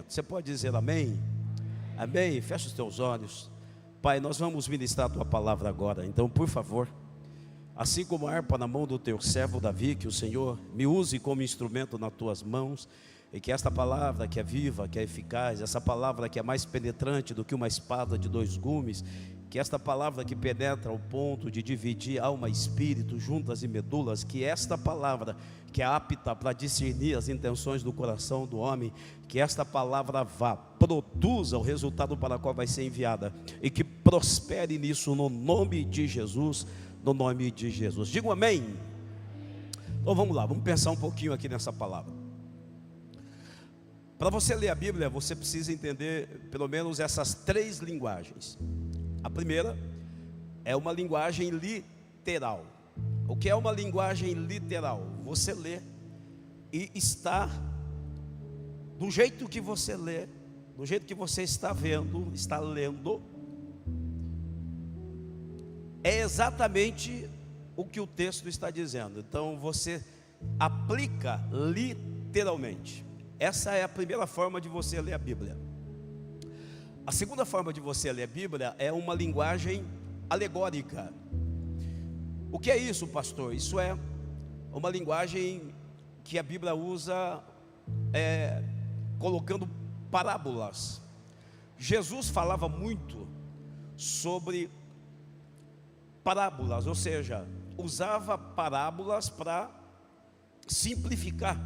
Você pode dizer amém? Amém? Fecha os teus olhos. Pai, nós vamos ministrar a tua palavra agora. Então, por favor, assim como a harpa na mão do teu servo Davi, que o Senhor me use como instrumento nas tuas mãos, e que esta palavra que é viva, que é eficaz, essa palavra que é mais penetrante do que uma espada de dois gumes, que esta palavra que penetra ao ponto de dividir alma e espírito, juntas e medulas, que esta palavra que é apta para discernir as intenções do coração do homem, que esta palavra vá, produza o resultado para o qual vai ser enviada, e que prospere nisso no nome de Jesus, no nome de Jesus. Diga um amém. Então vamos lá, vamos pensar um pouquinho aqui nessa palavra. Para você ler a Bíblia, você precisa entender pelo menos essas três linguagens. A primeira é uma linguagem literal. O que é uma linguagem literal? Você lê e está do jeito que você lê, do jeito que você está vendo, está lendo, é exatamente o que o texto está dizendo. Então você aplica literalmente. Essa é a primeira forma de você ler a Bíblia. A segunda forma de você ler a Bíblia é uma linguagem alegórica. O que é isso, pastor? Isso é uma linguagem que a Bíblia usa colocando parábolas. Jesus falava muito sobre parábolas, ou seja, usava parábolas para simplificar,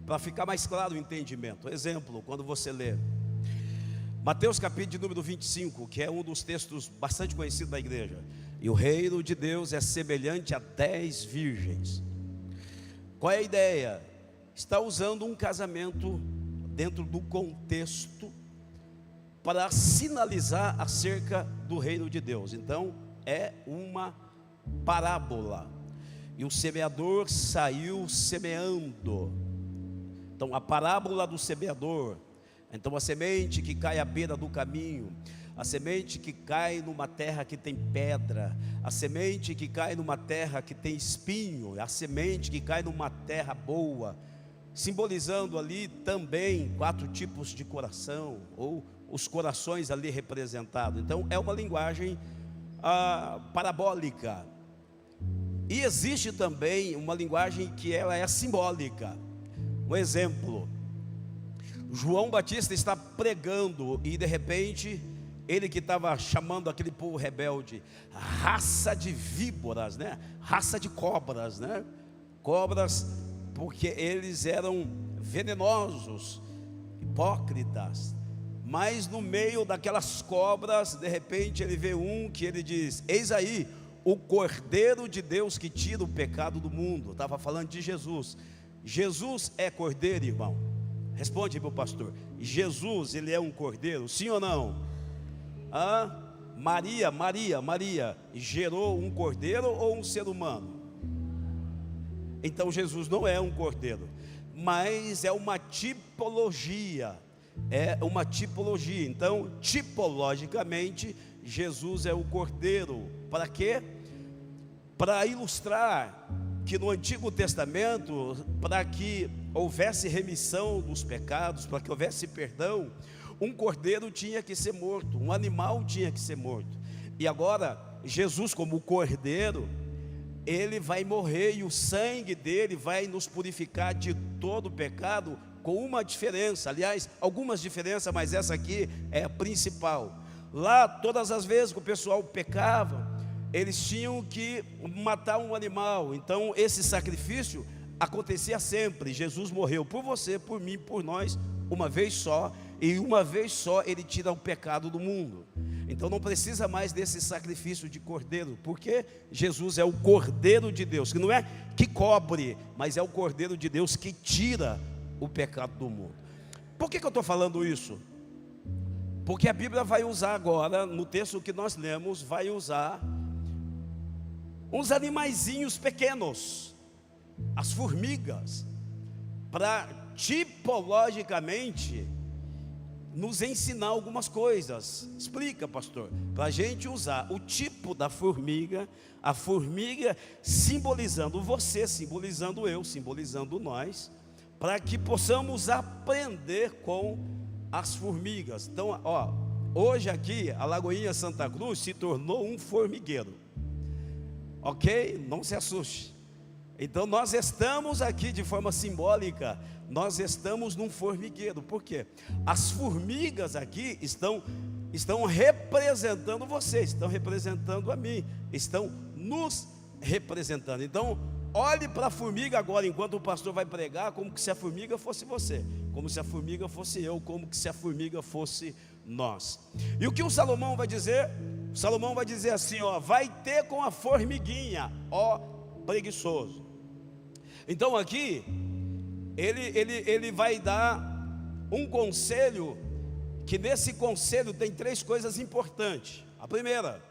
para ficar mais claro o entendimento. Exemplo, quando você lê Mateus capítulo de número 25, que é um dos textos bastante conhecidos da igreja. E o reino de Deus é semelhante a 10 virgens. Qual é a ideia? Está usando um casamento dentro do contexto para sinalizar acerca do reino de Deus. Então é uma parábola. E o semeador saiu semeando. Então a parábola do semeador. Então a semente que cai à beira do caminho, a semente que cai numa terra que tem pedra, a semente que cai numa terra que tem espinho, a semente que cai numa terra boa, simbolizando ali também 4 tipos de coração, ou os corações ali representados. Então é uma linguagem parabólica. E existe também uma linguagem que ela é simbólica. Um exemplo: João Batista está pregando e de repente ele que estava chamando aquele povo rebelde, raça de víboras, né? Raça de cobras, né? Cobras, porque eles eram venenosos, hipócritas. Mas no meio daquelas cobras, de repente ele vê um que ele diz: eis aí o Cordeiro de Deus que tira o pecado do mundo. Estava falando de Jesus. Jesus é cordeiro, irmão? Responde, meu pastor. Jesus, ele é um cordeiro, sim ou não? Maria gerou um cordeiro ou um ser humano? Então Jesus não é um cordeiro, mas é uma tipologia. É uma tipologia. Então, tipologicamente, Jesus é o cordeiro. Para quê? Para ilustrar que no Antigo Testamento, para que houvesse remissão dos pecados, para que houvesse perdão, um cordeiro tinha que ser morto, um animal tinha que ser morto. E agora, Jesus como cordeiro, ele vai morrer e o sangue dele vai nos purificar de todo o pecado, com uma diferença, aliás, algumas diferenças, mas essa aqui é a principal. Lá, todas as vezes que o pessoal pecava, eles tinham que matar um animal. Então esse sacrifício acontecia sempre. Jesus morreu por você, por mim, por nós, uma vez só. E uma vez só ele tira o pecado do mundo. Então não precisa mais desse sacrifício de cordeiro, porque Jesus é o Cordeiro de Deus, que não é que cobre, mas é o Cordeiro de Deus que tira o pecado do mundo. Por que eu estou falando isso? Porque a Bíblia vai usar agora, no texto que nós lemos, vai usar uns animaizinhos pequenos, as formigas, para tipologicamente nos ensinar algumas coisas. Explica, pastor. Para a gente usar o tipo da formiga, a formiga simbolizando você, simbolizando eu, simbolizando nós, para que possamos aprender com as formigas. Então, ó, hoje aqui a Lagoinha Santa Cruz se tornou um formigueiro, ok? Não se assuste. Então nós estamos aqui de forma simbólica, nós estamos num formigueiro. Por quê? As formigas aqui estão representando vocês, estão representando a mim, estão nos representando. Então olhe para a formiga agora, enquanto o pastor vai pregar, como que se a formiga fosse você, como se a formiga fosse eu, como que se a formiga fosse nós. E o que o Salomão vai dizer? O Salomão vai dizer assim, ó: vai ter com a formiguinha, ó preguiçoso. Então aqui ele vai dar um conselho, que nesse conselho tem 3 coisas importantes. A primeira,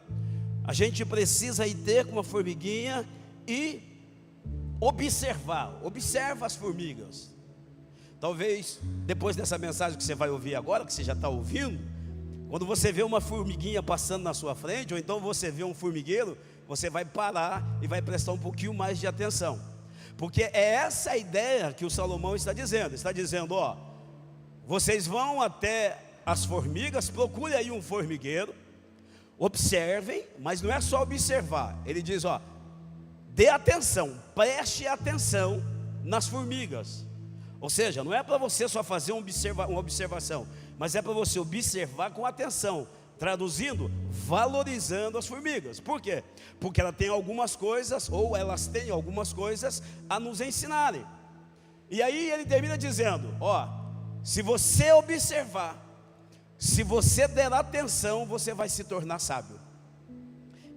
a gente precisa ir ter com a formiguinha e observa as formigas. Talvez depois dessa mensagem que você vai ouvir agora, que você já está ouvindo, quando você vê uma formiguinha passando na sua frente, ou então você vê um formigueiro, você vai parar e vai prestar um pouquinho mais de atenção, porque é essa a ideia que o Salomão está dizendo, ó, vocês vão até as formigas, procure aí um formigueiro, observem, mas não é só observar, ele diz, ó, dê atenção, preste atenção nas formigas. Ou seja, não é para você só fazer uma observação, mas é para você observar com atenção, traduzindo, valorizando as formigas. Por quê? Porque ela tem algumas coisas, ou elas têm algumas coisas a nos ensinarem. E aí ele termina dizendo, ó, se você observar, se você der atenção, você vai se tornar sábio.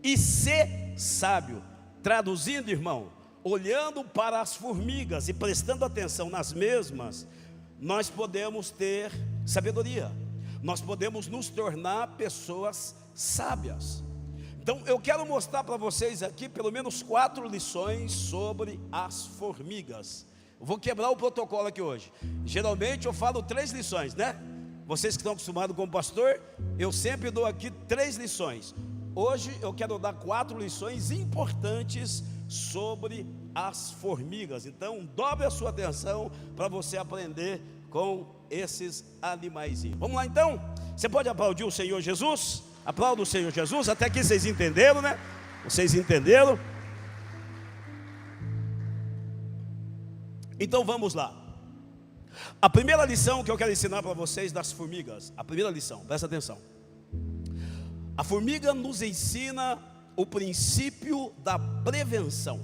E ser sábio, traduzindo, irmão, olhando para as formigas e prestando atenção nas mesmas, nós podemos ter sabedoria, nós podemos nos tornar pessoas sábias. Então eu quero mostrar para vocês aqui pelo menos 4 lições sobre as formigas. Eu vou quebrar o protocolo aqui hoje. Geralmente eu falo 3 lições, né? Vocês que estão acostumados com o pastor, eu sempre dou aqui 3 lições. Hoje eu quero dar 4 lições importantes sobre as formigas. Então dobre a sua atenção para você aprender com esses animaizinhos. Vamos lá então? Você pode aplaudir o Senhor Jesus? Aplauda o Senhor Jesus. Até aqui vocês entenderam, né? Vocês entenderam? Então vamos lá. A primeira lição que eu quero ensinar para vocês das formigas, a primeira lição, presta atenção. A formiga nos ensina o princípio da prevenção.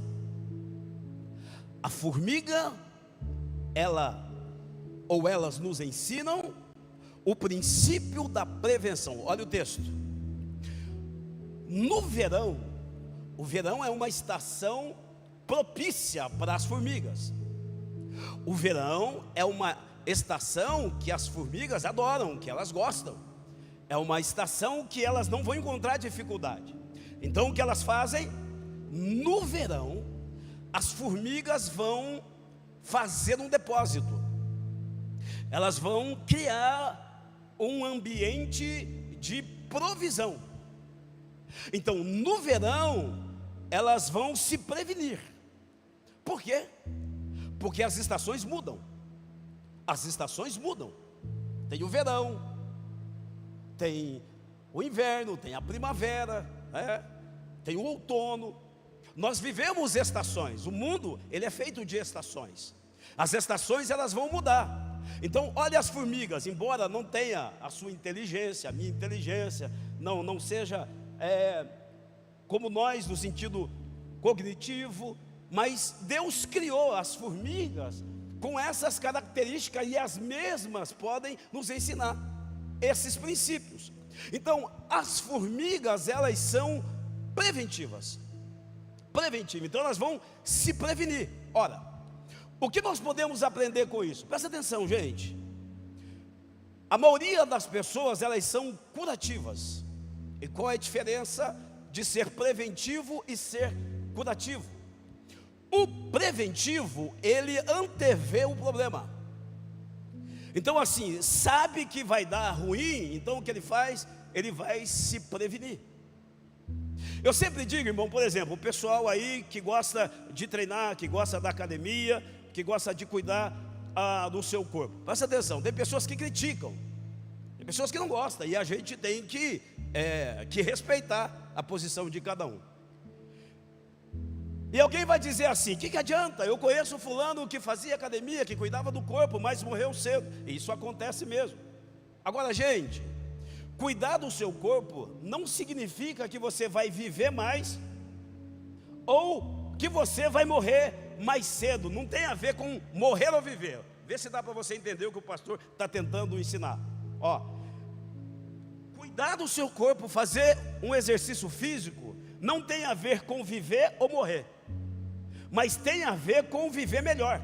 A formiga, elas nos ensinam o princípio da prevenção. Olha o texto. No verão, o verão é uma estação propícia para as formigas. O verão é uma estação que as formigas adoram, que elas gostam. É uma estação que elas não vão encontrar dificuldade. Então o que elas fazem? No verão, as formigas vão fazer um depósito. Elas vão criar um ambiente de provisão. Então no verão, elas vão se prevenir. Por quê? Porque as estações mudam. As estações mudam. Tem o verão, tem o inverno, tem a primavera, tem o outono. Nós vivemos estações. O mundo, ele é feito de estações. As estações, elas vão mudar. Então olha as formigas, embora não tenha a sua inteligência, a minha inteligência, não seja como nós no sentido cognitivo, mas Deus criou as formigas com essas características, e as mesmas podem nos ensinar esses princípios. Então as formigas, elas são preventivas. Então elas vão se prevenir. Ora, o que nós podemos aprender com isso? Presta atenção, gente. A maioria das pessoas, elas são curativas. E qual é a diferença de ser preventivo e ser curativo? O preventivo, ele antevê o problema. Então assim, sabe que vai dar ruim, então o que ele faz? Ele vai se prevenir. Eu sempre digo, irmão, por exemplo, o pessoal aí que gosta de treinar, que gosta da academia, que gosta de cuidar do seu corpo. Presta atenção, tem pessoas que criticam, tem pessoas que não gostam, e a gente tem que respeitar a posição de cada um. E alguém vai dizer assim: o que adianta? Eu conheço fulano que fazia academia, que cuidava do corpo, mas morreu cedo. E isso acontece mesmo. Agora, gente, cuidar do seu corpo não significa que você vai viver mais ou que você vai morrer mais cedo. Não tem a ver com morrer ou viver. Vê se dá para você entender o que o pastor está tentando ensinar. Cuidar do seu corpo, fazer um exercício físico, não tem a ver com viver ou morrer, mas tem a ver com viver melhor.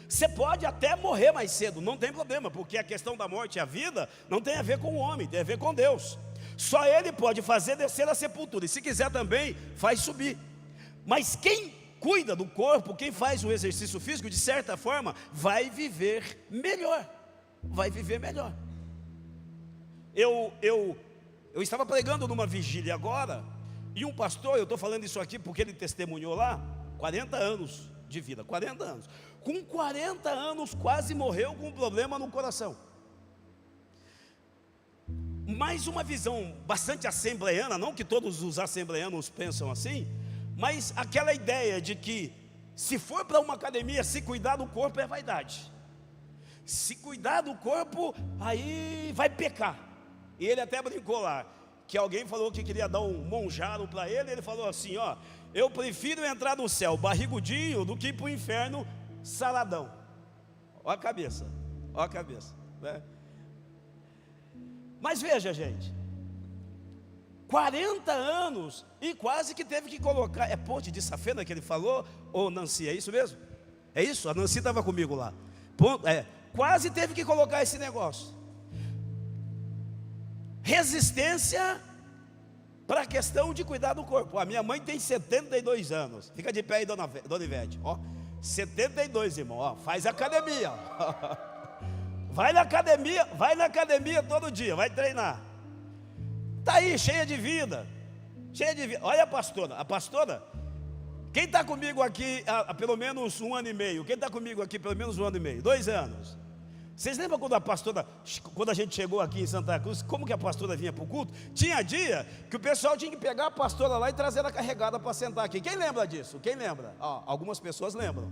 Você pode até morrer mais cedo, não tem problema, porque a questão da morte e a vida não tem a ver com o homem, tem a ver com Deus. Só Ele pode fazer descer a sepultura, e se quiser também faz subir. Mas quem cuida do corpo, quem faz o exercício físico, de certa forma, vai viver melhor. Vai viver melhor. Eu estava pregando numa vigília agora, e um pastor, eu estou falando isso aqui porque ele testemunhou lá, 40 anos de vida, 40 anos. Com 40 anos quase morreu com um problema no coração. Mais uma visão bastante assembleiana, não que todos os assembleianos pensam assim, mas aquela ideia de que se for para uma academia, se cuidar do corpo é vaidade. Se cuidar do corpo, aí vai pecar. E ele até brincou lá, que alguém falou que queria dar um monjaro para ele. Ele falou assim: eu prefiro entrar no céu barrigudinho do que ir para o inferno saradão. Olha a cabeça, né? Mas veja, gente, 40 anos e quase que teve que colocar, é ponte de safena que ele falou, ou Nancy, é isso mesmo? É isso? A Nancy estava comigo lá. Quase teve que colocar esse negócio. Resistência para a questão de cuidar do corpo. A minha mãe tem 72 anos. Fica de pé aí, dona Ivete. 72, irmão. Faz academia. Vai na academia todo dia, vai treinar. Está aí, cheia de vida. Olha a pastora, quem está comigo aqui há pelo menos 1 ano e meio? Quem está comigo aqui pelo menos 1 ano e meio? 2 anos. Vocês lembram quando a gente chegou aqui em Santa Cruz, como que a pastora vinha para o culto? Tinha dia que o pessoal tinha que pegar a pastora lá e trazer ela carregada para sentar aqui. Quem lembra disso? Quem lembra? Algumas pessoas lembram.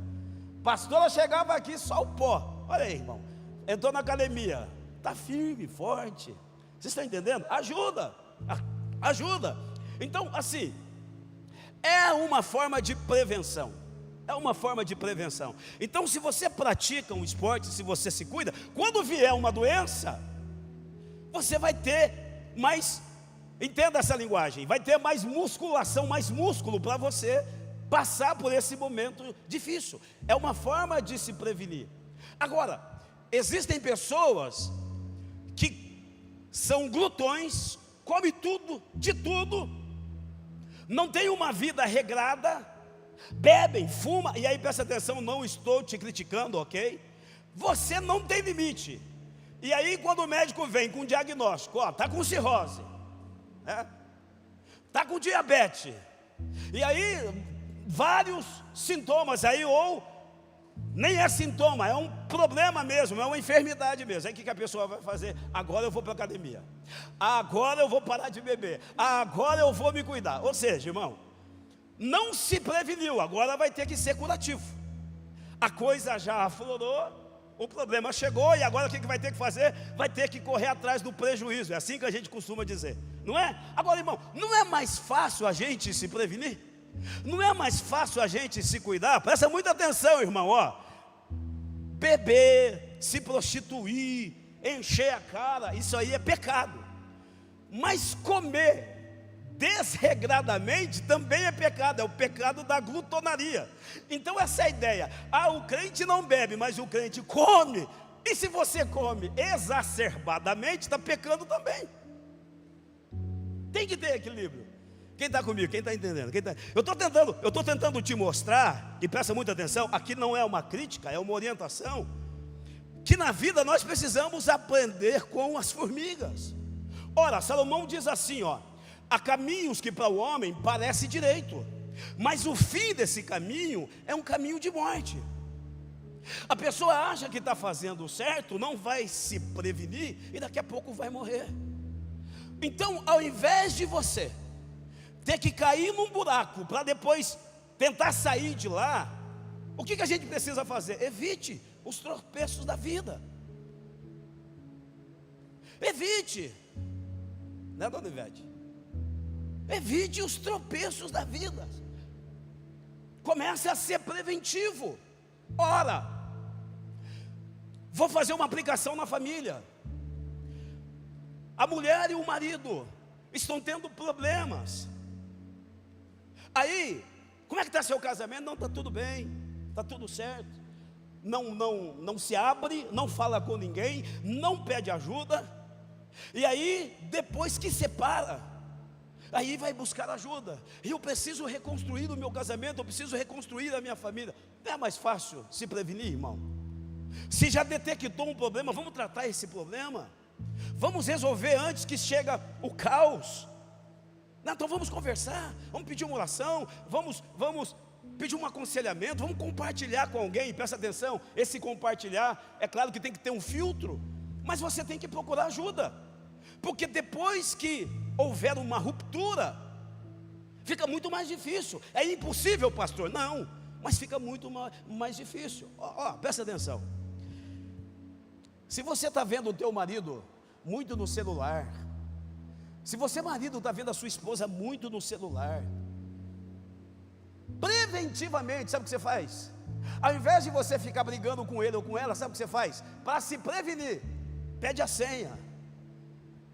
Pastora chegava aqui só o pó. Olha aí, irmão, entrou na academia, está firme, forte. Vocês estão entendendo? Ajuda. Então, assim, é uma forma de prevenção. Então, se você pratica um esporte, se você se cuida, quando vier uma doença, você vai ter mais, entenda essa linguagem, vai ter mais musculação, mais músculo para você passar por esse momento difícil. É uma forma de se prevenir. Agora, existem pessoas que são glutões, comem tudo, de tudo, não tem uma vida regrada, bebem, fumam, e aí presta atenção, não estou te criticando, ok? Você não tem limite. E aí quando o médico vem com um diagnóstico, está com cirrose, está com diabetes, e aí vários sintomas aí, ou nem é sintoma, é um problema mesmo, é uma enfermidade mesmo. Aí o que a pessoa vai fazer? Agora eu vou para a academia, agora eu vou parar de beber, agora eu vou me cuidar. Ou seja, irmão, não se preveniu, agora vai ter que ser curativo. A coisa já aflorou, o problema chegou, e agora o que vai ter que fazer? Vai ter que correr atrás do prejuízo. É assim que a gente costuma dizer, não é? Agora, irmão, não é mais fácil a gente se prevenir? Não é mais fácil a gente se cuidar? Presta muita atenção, irmão, beber, se prostituir, encher a cara, isso aí é pecado. Mas comer desregradamente também é pecado, é o pecado da glutonaria. Então essa é a ideia. O crente não bebe, mas o crente come. E se você come exacerbadamente, está pecando também. Tem que ter equilíbrio. Quem está comigo? Quem está entendendo? Eu estou tentando te mostrar, e presta muita atenção, aqui não é uma crítica, é uma orientação, que na vida nós precisamos aprender com as formigas. Ora, Salomão diz assim, há caminhos que para o homem parece direito, mas o fim desse caminho é um caminho de morte. A pessoa acha que está fazendo certo, não vai se prevenir e daqui a pouco vai morrer. Então, ao invés de você ter que cair num buraco para depois tentar sair de lá, o que a gente precisa fazer? Evite os tropeços da vida. Evite, né, dona Ivete? Evite os tropeços da vida. Comece a ser preventivo. Ora, vou fazer uma aplicação na família. A mulher e o marido estão tendo problemas. Aí, como é que está seu casamento? Não, está tudo bem, está tudo certo. Não se abre, não fala com ninguém, não pede ajuda. E aí, depois que separa, aí vai buscar ajuda. Eu preciso reconstruir o meu casamento, eu preciso reconstruir a minha família. Não é mais fácil se prevenir, irmão? Se já detectou um problema, vamos tratar esse problema. Vamos resolver antes que chegue o caos. Não, então vamos conversar, vamos pedir uma oração, vamos pedir um aconselhamento, vamos compartilhar com alguém. Presta atenção, esse compartilhar, é claro que tem que ter um filtro, mas você tem que procurar ajuda. Porque depois que houver uma ruptura, fica muito mais difícil. É impossível, pastor? Não, mas fica muito mais difícil. Presta atenção. Se você está vendo o teu marido muito no celular, se você marido está vendo a sua esposa muito no celular, preventivamente, sabe o que você faz? Ao invés de você ficar brigando com ele ou com ela, sabe o que você faz? Para se prevenir, pede a senha.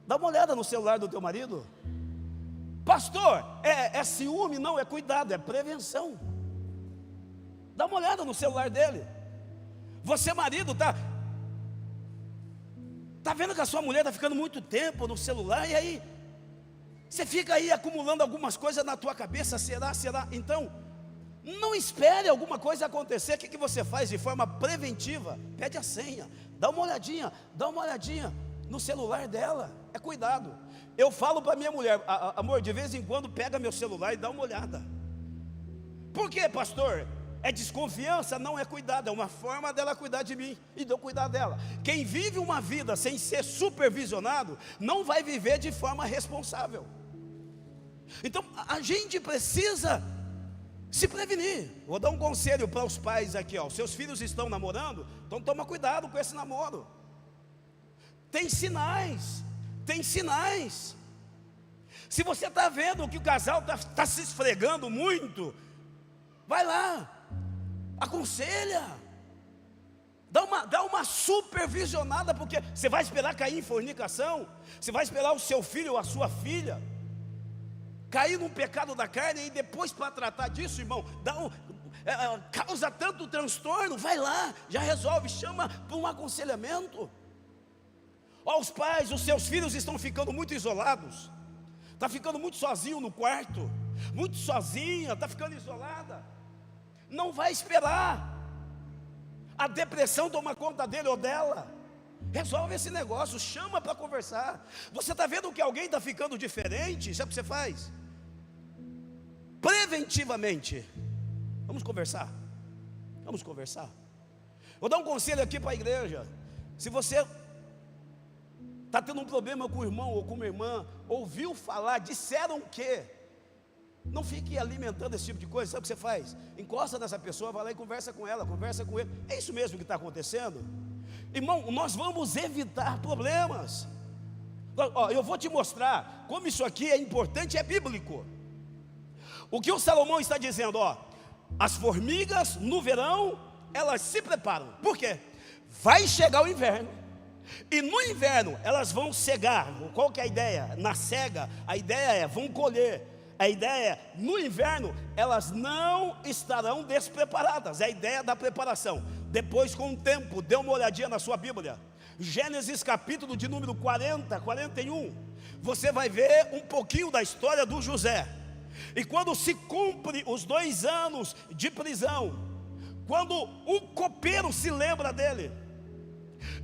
Dá uma olhada no celular do teu marido. Pastor, é ciúme? Não, é cuidado, é prevenção. Dá uma olhada no celular dele. Você marido está vendo que a sua mulher está ficando muito tempo no celular, e aí você fica aí acumulando algumas coisas na tua cabeça. Será? Então, não espere alguma coisa acontecer. O que você faz de forma preventiva? Pede a senha, dá uma olhadinha no celular dela. É cuidado. Eu falo para minha mulher, amor, de vez em quando pega meu celular e dá uma olhada. Por quê, pastor? É desconfiança? Não, é cuidado, é uma forma dela cuidar de mim e de eu cuidar dela. Quem vive uma vida sem ser supervisionado, não vai viver de forma responsável. Então, a gente precisa se prevenir. Vou dar um conselho para os pais aqui, ó. Seus filhos estão namorando, então toma cuidado com esse namoro. Tem sinais. Se você está vendo que o casal está se esfregando muito, vai lá, aconselha, dá uma supervisionada, porque você vai esperar cair em fornicação, você vai esperar o seu filho ou a sua filha cair num pecado da carne, e depois para tratar disso, irmão, causa tanto transtorno. Vai lá, já resolve, chama para um aconselhamento. Os pais, os seus filhos estão ficando muito isolados, está ficando muito sozinho no quarto, muito sozinha, está ficando isolada. Não vai esperar a depressão tomar conta dele ou dela. Resolve esse negócio, chama para conversar. Você está vendo que alguém está ficando diferente? Sabe o que você faz? Preventivamente, vamos conversar. Vou dar um conselho aqui para a igreja. Se você está tendo um problema com o irmão ou com uma irmã, ouviu falar, disseram que, não fique alimentando esse tipo de coisa. Sabe o que você faz? Encosta nessa pessoa, vai lá e conversa com ela, conversa com ele. É isso mesmo que está acontecendo? Irmão, nós vamos evitar problemas. Eu vou te mostrar como isso aqui é importante, é bíblico. O que o Salomão está dizendo, as formigas no verão, elas se preparam. Por quê? Vai chegar o inverno, e no inverno elas vão cegar. Qual que é a ideia? Na cega, a ideia é, vão colher. A ideia é, no inverno, elas não estarão despreparadas. É a ideia da preparação. Depois, com o tempo, dê uma olhadinha na sua Bíblia, Gênesis capítulo de número 40, 41. Você vai ver um pouquinho da história do José. E quando se cumpre os 2 anos de prisão, quando o copeiro se lembra dele,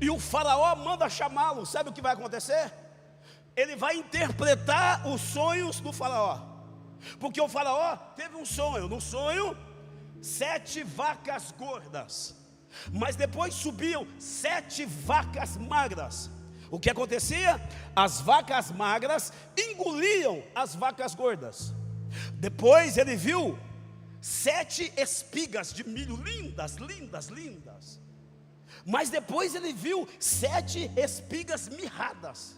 e o faraó manda chamá-lo, sabe o que vai acontecer? Ele vai interpretar os sonhos do faraó. Porque o faraó teve um sonho. No sonho, 7 vacas gordas. Mas depois subiam 7 vacas magras. O que acontecia? As vacas magras engoliam as vacas gordas. Depois ele viu 7 espigas de milho, lindas, lindas, lindas. Mas depois ele viu 7 espigas mirradas.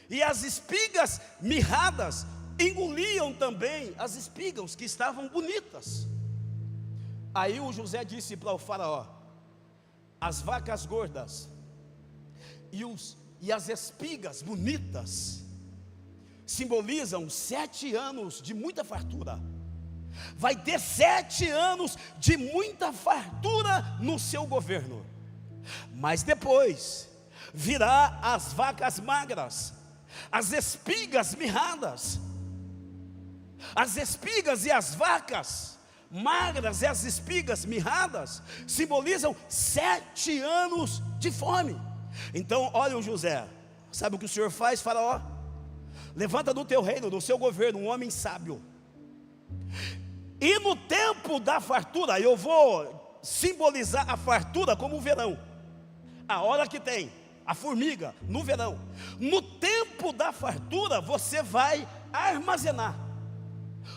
E as espigas mirradas engoliam também as espigas que estavam bonitas. Aí o José disse para o faraó: as vacas gordas e as espigas bonitas simbolizam 7 anos de muita fartura. Vai ter 7 anos de muita fartura no seu governo. Mas depois virá as vacas magras, as espigas mirradas. As espigas e as vacas magras e as espigas mirradas simbolizam 7 anos de fome. Então olha o José, sabe o que o Senhor faz, faraó? Levanta do teu reino, do seu governo, um homem sábio. E no tempo da fartura, eu vou simbolizar a fartura como o verão. A hora que tem a formiga no verão. No tempo da fartura você vai armazenar.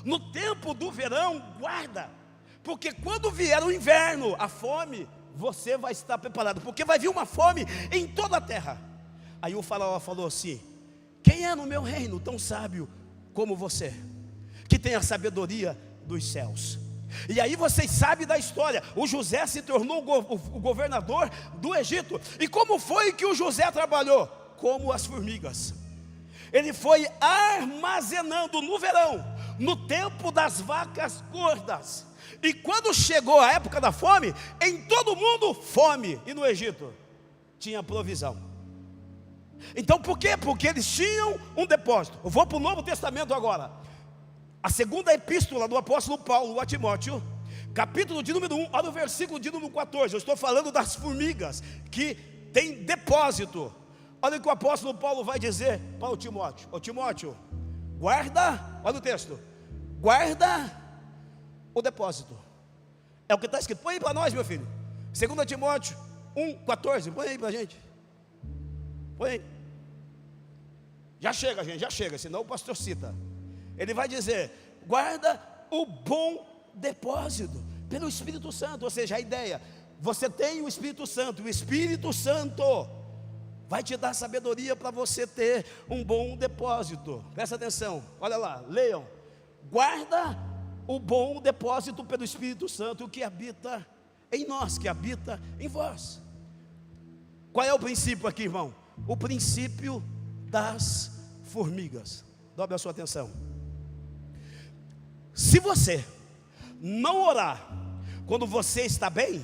No tempo do verão guarda. Porque quando vier o inverno, a fome, você vai estar preparado. Porque vai vir uma fome em toda a terra. Aí o faraó falou assim: quem é no meu reino tão sábio como você, que tem a sabedoria dos céus? E aí vocês sabem da história. O José se tornou o governador do Egito. E como foi que o José trabalhou? Como as formigas. Ele foi armazenando no verão, no tempo das vacas gordas. E quando chegou a época da fome, em todo mundo fome. E no Egito tinha provisão. Então por quê? Porque eles tinham um depósito. Eu vou para o Novo Testamento agora. A segunda epístola do apóstolo Paulo a Timóteo, capítulo de número 1, olha o versículo de número 14. Eu estou falando das formigas que tem depósito. Olha o que o apóstolo Paulo vai dizer para o Timóteo: ô Timóteo, guarda, olha o texto, guarda o depósito. É o que está escrito. Põe aí para nós, meu filho. 2 Timóteo 1,14. Põe aí para a gente. Põe aí. Já chega, gente, já chega, senão o pastor cita. Ele vai dizer: guarda o bom depósito pelo Espírito Santo. Ou seja, a ideia: você tem o Espírito Santo. O Espírito Santo vai te dar sabedoria para você ter um bom depósito. Presta atenção, olha lá, leiam. Guarda o bom depósito pelo Espírito Santo, o que habita em nós, que habita em vós. Qual é o princípio aqui, irmão? O princípio das formigas. Dobre a sua atenção. Se você não orar quando você está bem,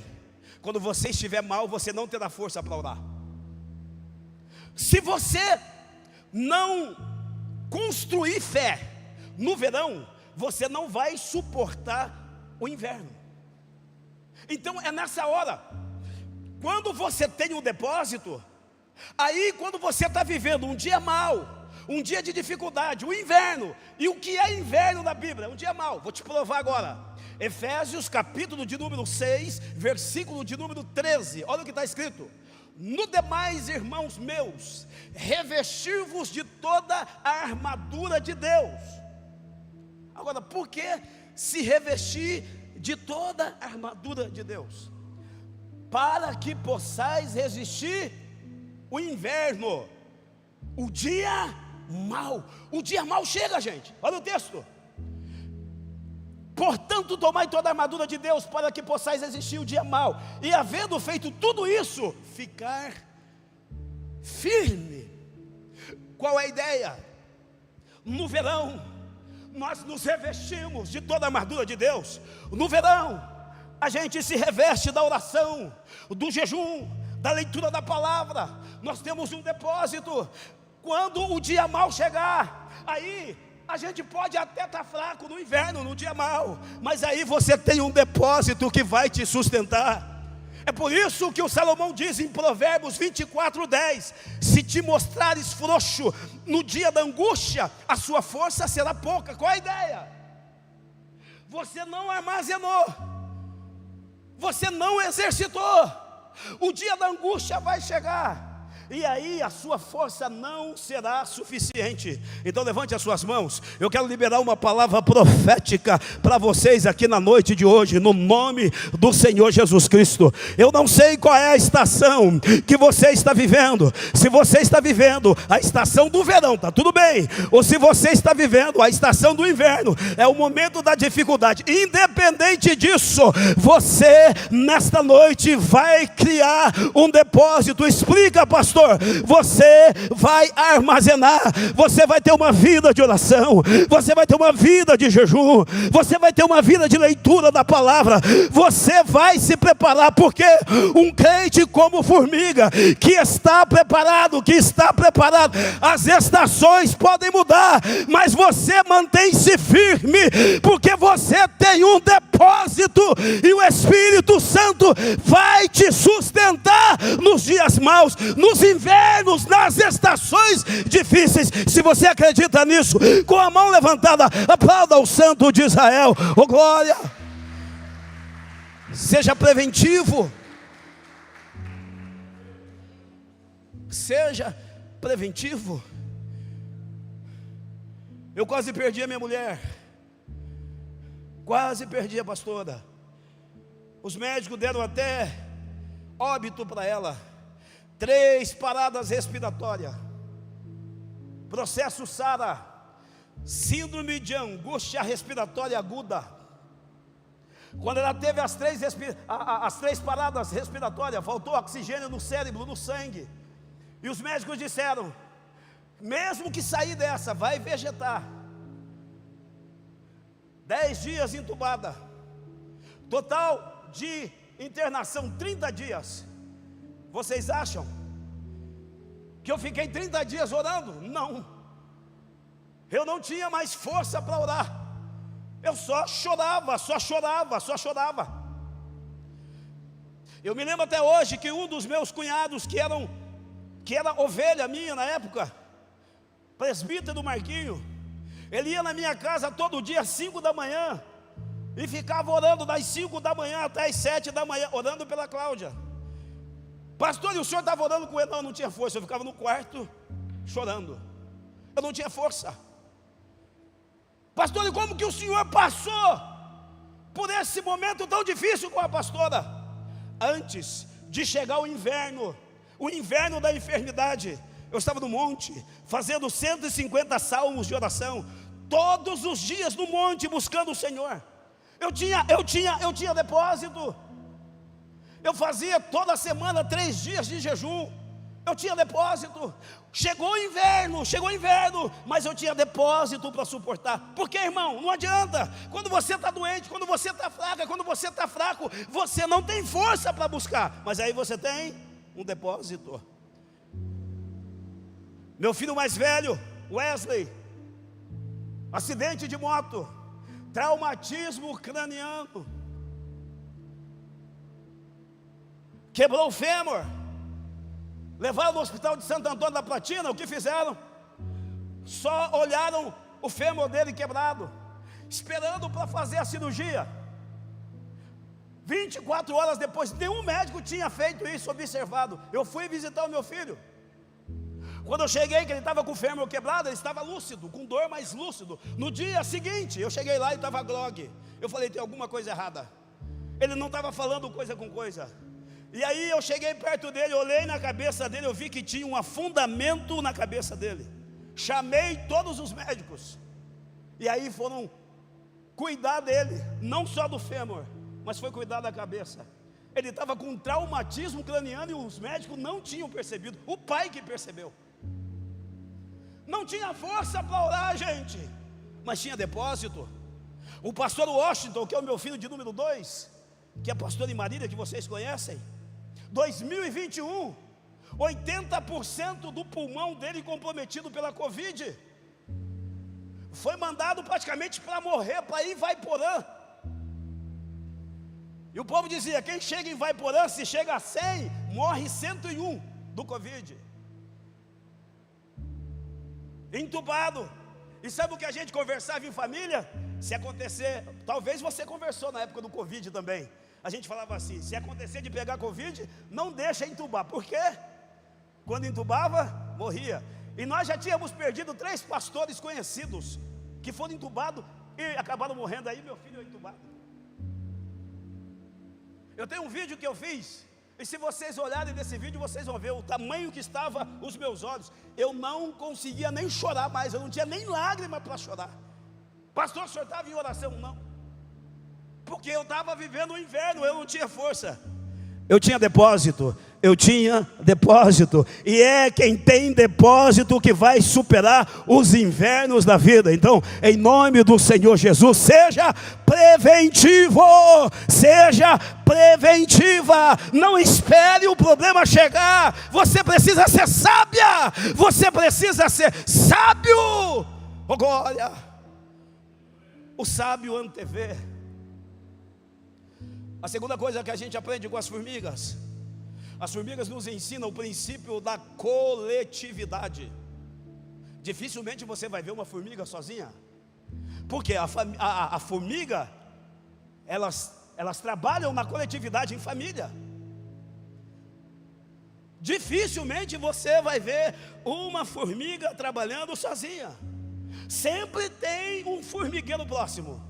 quando você estiver mal, você não terá força para orar. Se você não construir fé no verão, você não vai suportar o inverno. Então é nessa hora, quando você tem um depósito, aí quando você está vivendo um dia mau, um dia de dificuldade, o inverno. E o que é inverno na Bíblia? Um dia mau. Vou te provar agora. Efésios capítulo de número 6, versículo de número 13. Olha o que está escrito: no demais, irmãos meus, revestir-vos de toda a armadura de Deus. Agora, por que se revestir de toda a armadura de Deus? Para que possais resistir o inverno, o dia mau. O dia mau chega, gente. Olha o texto. Portanto, tomai toda a armadura de Deus, para que possais resistir o dia mau, e havendo feito tudo isso, ficar firme. Qual é a ideia? No verão, nós nos revestimos de toda a armadura de Deus. No verão, a gente se reveste da oração, do jejum, da leitura da palavra. Nós temos um depósito. Quando o dia mau chegar, aí a gente pode até estar fraco no inverno, no dia mau, mas aí você tem um depósito que vai te sustentar. É por isso que o Salomão diz em Provérbios 24:10: se te mostrares frouxo no dia da angústia, a sua força será pouca. Qual a ideia? Você não armazenou, você não exercitou, o dia da angústia vai chegar. E aí a sua força não será suficiente. Então levante as suas mãos. Eu quero liberar uma palavra profética para vocês aqui na noite de hoje, no nome do Senhor Jesus Cristo. Eu não sei qual é a estação que você está vivendo. Se você está vivendo a estação do verão, está tudo bem. Ou se você está vivendo a estação do inverno, é o momento da dificuldade. Independente disso, você nesta noite vai criar um depósito. Explica, pastor. Você vai armazenar, você vai ter uma vida de oração, você vai ter uma vida de jejum, você vai ter uma vida de leitura da palavra, você vai se preparar, porque um crente como formiga, que está preparado, as estações podem mudar, mas você mantém-se firme, porque você tem um depósito, e o Espírito Santo vai te sustentar nos dias maus, nos invernos, nas estações difíceis. Se você acredita nisso, com a mão levantada, aplauda ao Santo de Israel. Oh glória! Seja preventivo. Seja preventivo. Eu quase perdi a minha mulher. Quase perdi a pastora. Os médicos deram até óbito para ela. 3 paradas respiratórias, processo SARA, síndrome de angústia respiratória aguda. Quando ela teve as 3 paradas respiratórias, faltou oxigênio no cérebro, no sangue, e os médicos disseram, mesmo que sair dessa, vai vegetar. 10 dias entubada, total de internação 30 dias. Vocês acham que eu fiquei 30 dias orando? Não. Eu não tinha mais força para orar. Eu só chorava. Eu me lembro até hoje que um dos meus cunhados, que era ovelha minha na época, presbítero Marquinho, ele ia na minha casa todo dia às 5 da manhã e ficava orando das 5 da manhã até as 7 da manhã, orando pela Cláudia. Pastor, e o senhor estava orando com ele? Não, eu não tinha força, eu ficava no quarto chorando, eu não tinha força. Pastor, e como que o senhor passou por esse momento tão difícil com a pastora? Antes de chegar o inverno da enfermidade, eu estava no monte, fazendo 150 salmos de oração, todos os dias no monte, buscando o Senhor. Eu tinha depósito. Eu fazia toda semana 3 dias de jejum. Eu tinha depósito. Chegou o inverno, mas eu tinha depósito para suportar. Porque, irmão, não adianta. Quando você está doente, quando você está fraca, quando você está fraco, você não tem força para buscar. Mas aí você tem um depósito. Meu filho mais velho, Wesley, acidente de moto, traumatismo craniano, quebrou o fêmur, levaram no hospital de Santo Antônio da Platina. O que fizeram? Só olharam o fêmur dele quebrado, esperando para fazer a cirurgia. 24 horas depois, nenhum médico tinha feito isso, observado. Eu fui visitar o meu filho. Quando eu cheguei, que ele estava com o fêmur quebrado, ele estava lúcido, com dor, mas lúcido. No dia seguinte, eu cheguei lá e estava grogue. Eu falei, tem alguma coisa errada. Ele não estava falando coisa com coisa. E aí eu cheguei perto dele, olhei na cabeça dele, eu vi que tinha um afundamento na cabeça dele. Chamei todos os médicos. E aí foram cuidar dele, não só do fêmur, mas foi cuidar da cabeça. Ele estava com um traumatismo craniano e os médicos não tinham percebido. O pai que percebeu. Não tinha força para orar, gente, mas tinha depósito. O pastor Washington, que é o meu filho de número 2, que é pastor em Marília, que vocês conhecem, 2021, 80% do pulmão dele comprometido pela Covid. Foi mandado praticamente para morrer, para ir em Ivaiporã. E o povo dizia, quem chega em Ivaiporã, se chega a 100, morre 101 do Covid. Entubado. E sabe o que a gente conversava em família? Se acontecer, talvez você conversou na época do Covid também. a gente falava assim: se acontecer de pegar Covid, não deixa entubar. Por quê? Quando entubava, morria. E nós já tínhamos perdido 3 pastores conhecidos que foram entubados e acabaram morrendo. Aí meu filho é entubado. Eu tenho um vídeo que eu fiz, e se vocês olharem nesse vídeo, vocês vão ver o tamanho que estava os meus olhos. Eu não conseguia nem chorar mais, eu não tinha nem lágrima para chorar. Pastor, o senhor estava em oração? Não, porque eu estava vivendo o inverno, eu não tinha força. Eu tinha depósito, e é quem tem depósito que vai superar os invernos da vida. Então, em nome do Senhor Jesus, seja preventivo, seja preventiva, não espere o problema chegar. Você precisa ser sábia, você precisa ser sábio. Oh, glória! O sábio antevê. A segunda coisa que a gente aprende com as formigas nos ensinam o princípio da coletividade. Dificilmente você vai ver uma formiga sozinha, porque a formiga, elas trabalham na coletividade em família. Dificilmente você vai ver uma formiga trabalhando sozinha. Sempre tem um formigueiro próximo,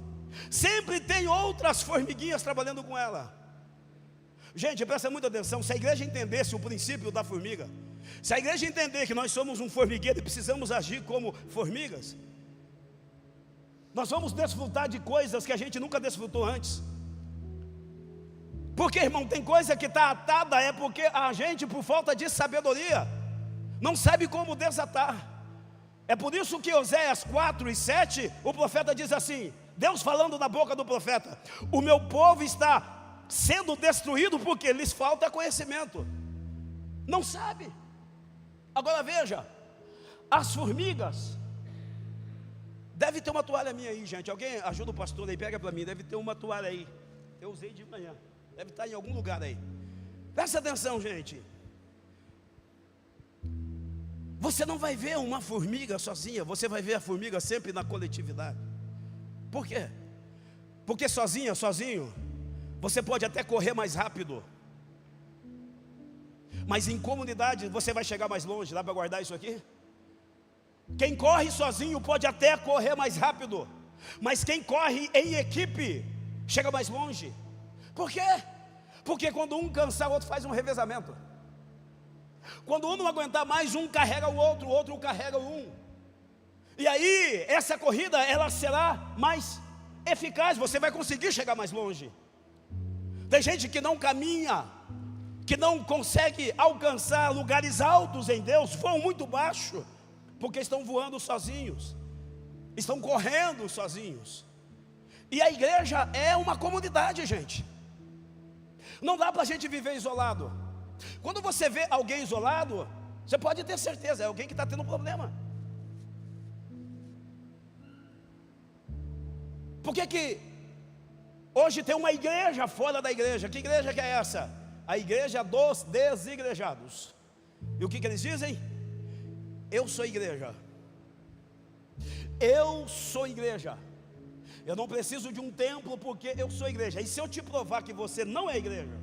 sempre tem outras formiguinhas trabalhando com ela. Gente, presta muita atenção. Se a igreja entendesse o princípio da formiga, se a igreja entender que nós somos um formigueiro e precisamos agir como formigas, nós vamos desfrutar de coisas que a gente nunca desfrutou antes. Porque, irmão, tem coisa que está atada, é porque a gente, por falta de sabedoria, não sabe como desatar. É por isso que Oséias 4:7, o profeta diz assim, Deus falando na boca do profeta: o meu povo está sendo destruído porque lhes falta conhecimento. Não sabe. Agora veja, as formigas, deve ter uma toalha minha aí, gente. Alguém ajuda o pastor aí, pega para mim. Deve ter uma toalha aí, eu usei de manhã, deve estar em algum lugar aí. Presta atenção, gente. Você não vai ver uma formiga sozinha, você vai ver a formiga sempre na coletividade. Por quê? Porque sozinho, você pode até correr mais rápido, mas em comunidade você vai chegar mais longe. Dá para guardar isso aqui? Quem corre sozinho pode até correr mais rápido, mas quem corre em equipe chega mais longe. Por quê? Porque quando um cansar, o outro faz um revezamento. Quando um não aguentar mais, um carrega o outro carrega um. E aí, essa corrida, ela será mais eficaz, você vai conseguir chegar mais longe. Tem gente que não caminha, que não consegue alcançar lugares altos em Deus, voam muito baixo, porque estão voando sozinhos, estão correndo sozinhos. E a igreja é uma comunidade, gente. Não dá para a gente viver isolado. Quando você vê alguém isolado, você pode ter certeza, é alguém que está tendo um problema. Por que hoje tem uma igreja fora da igreja? Que igreja que é essa? A igreja dos desigrejados. E o que eles dizem? Eu sou igreja. Eu sou igreja. Eu não preciso de um templo porque eu sou igreja. E se eu te provar que você não é igreja?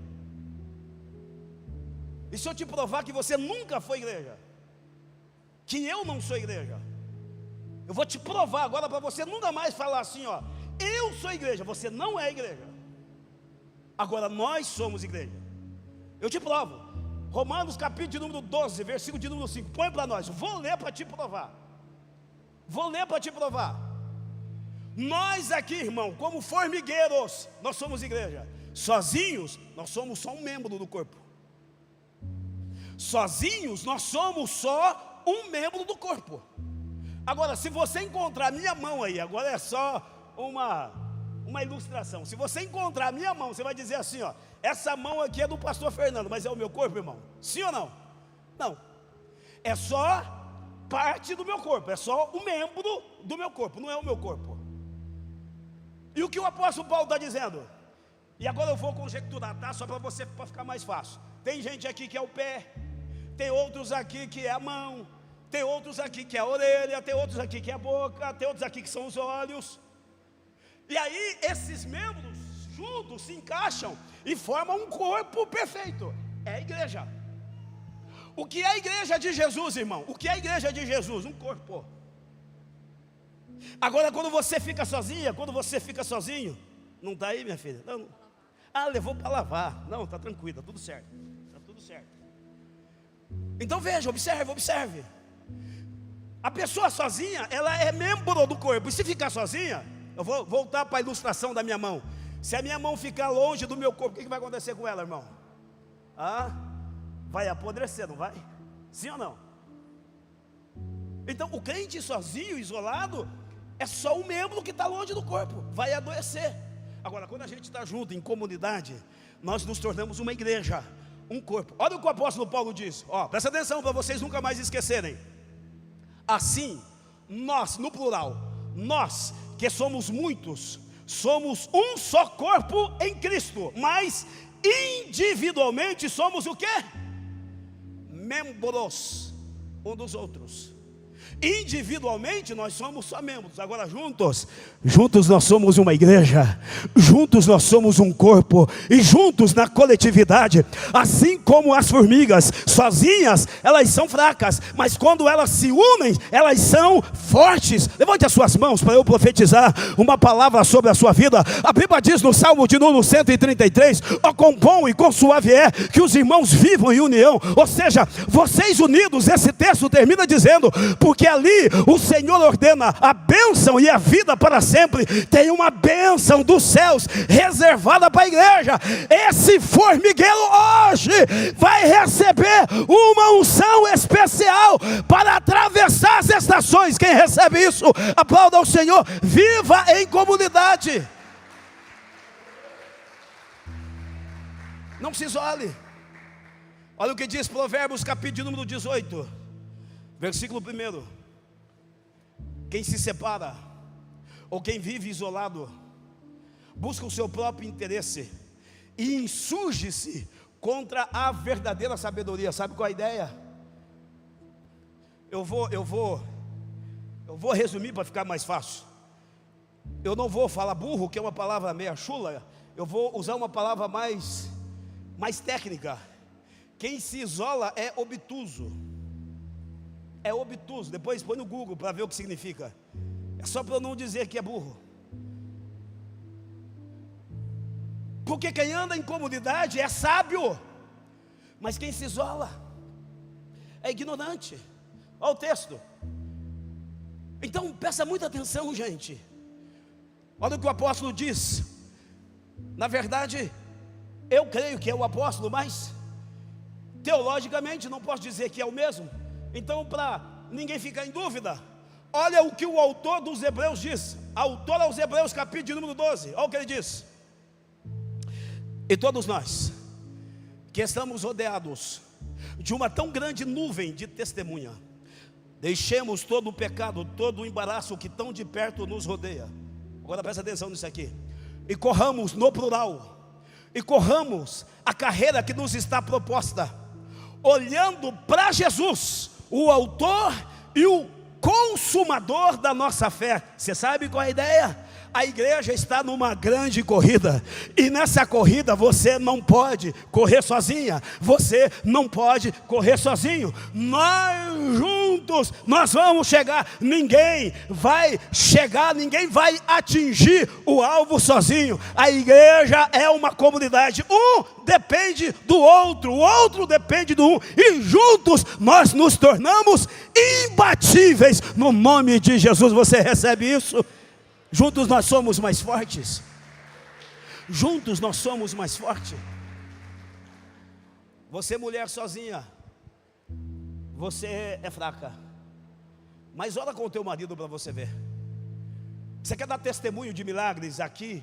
E se eu te provar que você nunca foi igreja? Que eu não sou igreja? Eu vou te provar agora para você nunca mais falar assim, ó: eu sou igreja, você não é igreja. Agora nós somos igreja. Eu te provo. Romanos capítulo de número 12, versículo de número 5. Põe para nós, vou ler para te provar. Nós aqui, irmão, como formigueiros, nós somos igreja. Sozinhos, nós somos só um membro do corpo. Sozinhos, nós somos só um membro do corpo. Agora, se você encontrar minha mão aí, agora é só uma ilustração. Se você encontrar a minha mão, você vai dizer assim, ó: essa mão aqui é do pastor Fernando, mas é o meu corpo, irmão? Sim ou não? Não. É só parte do meu corpo, é só um membro do meu corpo, não é o meu corpo. E o que o apóstolo Paulo está dizendo? E agora eu vou conjecturar, tá? Só para ficar mais fácil. Tem gente aqui que é o pé, tem outros aqui que é a mão, tem outros aqui que é a orelha, tem outros aqui que é a boca, tem outros aqui que são os olhos. E aí esses membros juntos se encaixam e formam um corpo perfeito. É a igreja. O que é a igreja de Jesus, irmão? O que é a igreja de Jesus? Um corpo. Agora, quando você fica sozinha, quando você fica sozinho, não está aí, minha filha? Não. Ah, levou para lavar. Não, está tranquila, tudo certo. Está tudo certo. Então veja, observe. A pessoa sozinha, ela é membro do corpo. E se ficar sozinha, eu vou voltar para a ilustração da minha mão. Se a minha mão ficar longe do meu corpo, o que vai acontecer com ela, irmão? Vai apodrecer, não vai? Sim ou não? Então o crente sozinho, isolado, é só um membro que está longe do corpo, vai adoecer. Agora, quando a gente está junto em comunidade, nós nos tornamos uma igreja, um corpo. Olha o que o apóstolo Paulo diz, presta atenção para vocês nunca mais esquecerem. Assim, nós, no plural, nós que somos muitos, somos um só corpo em Cristo, mas individualmente somos o quê? Membros um dos outros. Individualmente nós somos só membros. Agora juntos nós somos uma igreja. Juntos nós somos um corpo. E juntos na coletividade. Assim como as formigas sozinhas, elas são fracas, mas quando elas se unem, elas são fortes. Levante as suas mãos para eu profetizar uma palavra sobre a sua vida. A Bíblia diz no Salmo de número 133: ó, quão bom e quão suave é que os irmãos vivam em união. Ou seja, vocês unidos. Esse texto termina dizendo: porque ali o Senhor ordena a bênção e a vida para sempre. Tem uma bênção dos céus reservada para a igreja. Esse formigueiro hoje vai receber uma unção especial para atravessar as estações. Quem recebe isso, aplauda ao Senhor. Viva em comunidade. Não se isole. Olha o que diz Provérbios capítulo número 18, versículo 1. Quem se separa, ou quem vive isolado, busca o seu próprio interesse e insurge-se contra a verdadeira sabedoria. Sabe qual é a ideia? Eu vou resumir para ficar mais fácil. Eu não vou falar burro, que é uma palavra meia chula. Eu vou usar uma palavra mais técnica. Quem se isola é obtuso. É obtuso. Depois põe no Google para ver o que significa. É só para eu não dizer que é burro. Porque quem anda em comunidade é sábio, mas quem se isola é ignorante. Olha o texto. Então presta muita atenção, gente. Olha o que o apóstolo diz. Na verdade, eu creio que é o apóstolo, mas teologicamente não posso dizer que é o mesmo. Então, para ninguém ficar em dúvida, olha o que o autor dos Hebreus diz. Autor aos Hebreus, capítulo número 12. Olha o que ele diz: e todos nós que estamos rodeados de uma tão grande nuvem de testemunha, deixemos todo o pecado, todo o embaraço que tão de perto nos rodeia. Agora presta atenção nisso aqui. E corramos, no plural, e corramos a carreira que nos está proposta, olhando para Jesus, o autor e o consumador da nossa fé. Você sabe qual é a ideia? A igreja está numa grande corrida, e nessa corrida você não pode correr sozinha, você não pode correr sozinho. Nós juntos, nós vamos chegar. Ninguém vai chegar, ninguém vai atingir o alvo sozinho. A igreja é uma comunidade, um depende do outro, o outro depende do um, e juntos nós nos tornamos imbatíveis no nome de Jesus. Você recebe isso? Juntos nós somos mais fortes. Juntos nós somos mais fortes. Você, mulher sozinha, você é fraca. Mas olha com o teu marido para você ver. Você quer dar testemunho de milagres aqui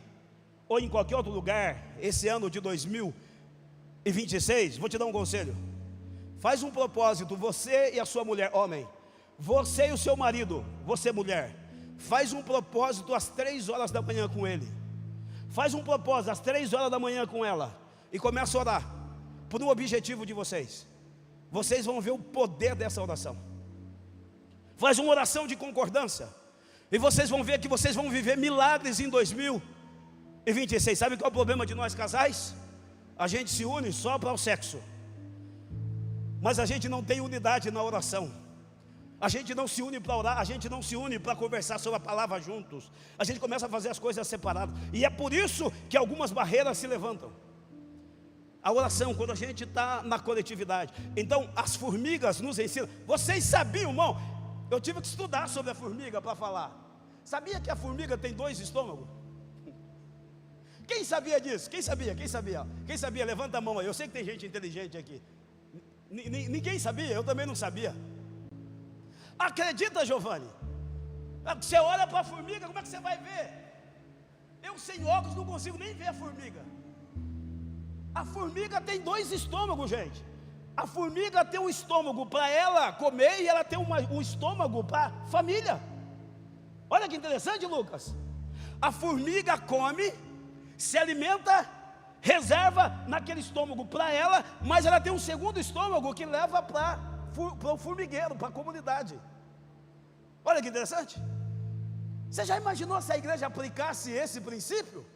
ou em qualquer outro lugar esse ano de 2026? Vou te dar um conselho. Faz um propósito, você e a sua mulher, homem. Você e o seu marido, você mulher. Faz um propósito às 3 horas da manhã com ele. Faz um propósito às 3 horas da manhã com ela. E começa a orar por um objetivo de vocês. Vocês vão ver o poder dessa oração. Faz uma oração de concordância. E vocês vão ver que vocês vão viver milagres em 2026. E 26, sabe qual é o problema de nós casais? A gente se une só para o sexo, mas a gente não tem unidade na oração. A gente não se une para orar, a gente não se une para conversar sobre a palavra juntos. A gente começa a fazer as coisas separadas. E é por isso que algumas barreiras se levantam. A oração, quando a gente está na coletividade. Então, as formigas nos ensinam. Vocês sabiam, irmão? Eu tive que estudar sobre a formiga para falar. Sabia que a formiga tem 2 estômagos? Quem sabia disso? Quem sabia? Quem sabia? Quem sabia? Levanta a mão aí. Eu sei que tem gente inteligente aqui. Ninguém sabia, eu também não sabia. Acredita, Giovanni? Você olha para a formiga, como é que você vai ver? Eu sem óculos não consigo nem ver a formiga. A formiga tem 2 estômagos, gente. A formiga tem um estômago para ela comer e ela tem um estômago para a família. Olha que interessante, Lucas. A formiga come, se alimenta, reserva naquele estômago para ela, mas ela tem um segundo estômago que leva para o formigueiro, para a comunidade. Olha que interessante. Você já imaginou se a igreja aplicasse esse princípio?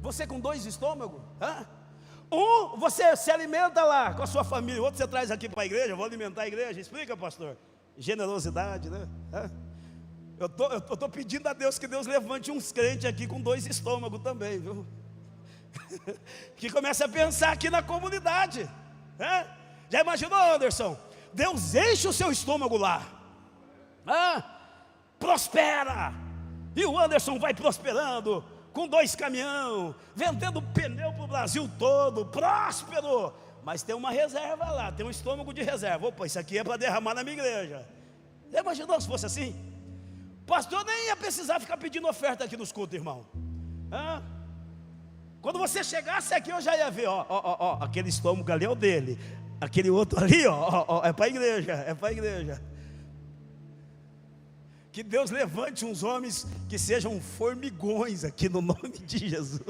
Você com 2 estômagos? Um, você se alimenta lá com a sua família, o outro você traz aqui para a igreja, vou alimentar a igreja. Explica, pastor. Generosidade, né? Eu estou pedindo a Deus que Deus levante uns crentes aqui com 2 estômagos também, viu? Que comece a pensar aqui na comunidade. Já imaginou, Anderson? Deus enche o seu estômago lá, prospera, e o Anderson vai prosperando, com 2 caminhões, vendendo pneu para o Brasil todo, próspero, mas tem uma reserva lá, tem um estômago de reserva. Opa, isso aqui é para derramar na minha igreja. Já imaginou se fosse assim? Pastor nem ia precisar ficar pedindo oferta aqui nos cultos, irmão. Quando você chegasse aqui, eu já ia ver, aquele estômago ali é o dele, aquele outro ali, é para a igreja, é para a igreja. Que Deus levante uns homens que sejam formigões aqui no nome de Jesus.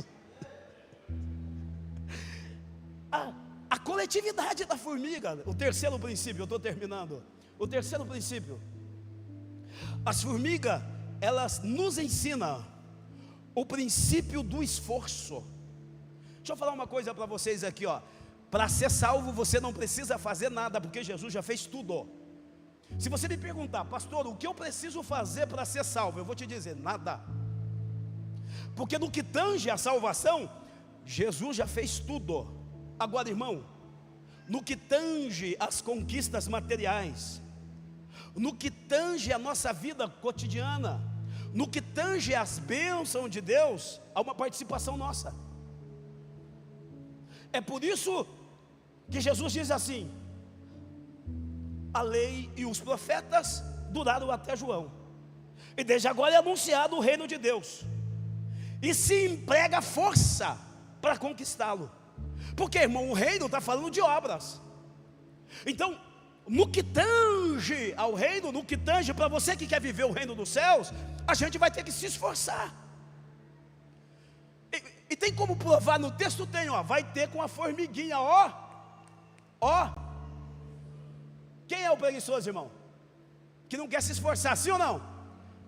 A coletividade da formiga. O terceiro princípio, eu estou terminando. O terceiro princípio. As formigas, elas nos ensinam o princípio do esforço. Deixa eu falar uma coisa para vocês aqui, para ser salvo você não precisa fazer nada, porque Jesus já fez tudo. Se você me perguntar, pastor, o que eu preciso fazer para ser salvo? Eu vou te dizer, nada. Porque no que tange a salvação, Jesus já fez tudo. Agora, irmão, no que tange as conquistas materiais, no que tange a nossa vida cotidiana, no que tange as bênçãos de Deus, há uma participação nossa. É por isso que Jesus diz assim: a lei e os profetas duraram até João, e desde agora é anunciado o reino de Deus, e se emprega força para conquistá-lo, porque, irmão, o reino está falando de obras. Então, no que tange ao reino, no que tange para você que quer viver o reino dos céus, a gente vai ter que se esforçar. E tem como provar no texto? Tem, vai ter com a formiguinha, Quem é o preguiçoso, irmão? Que não quer se esforçar, sim ou não?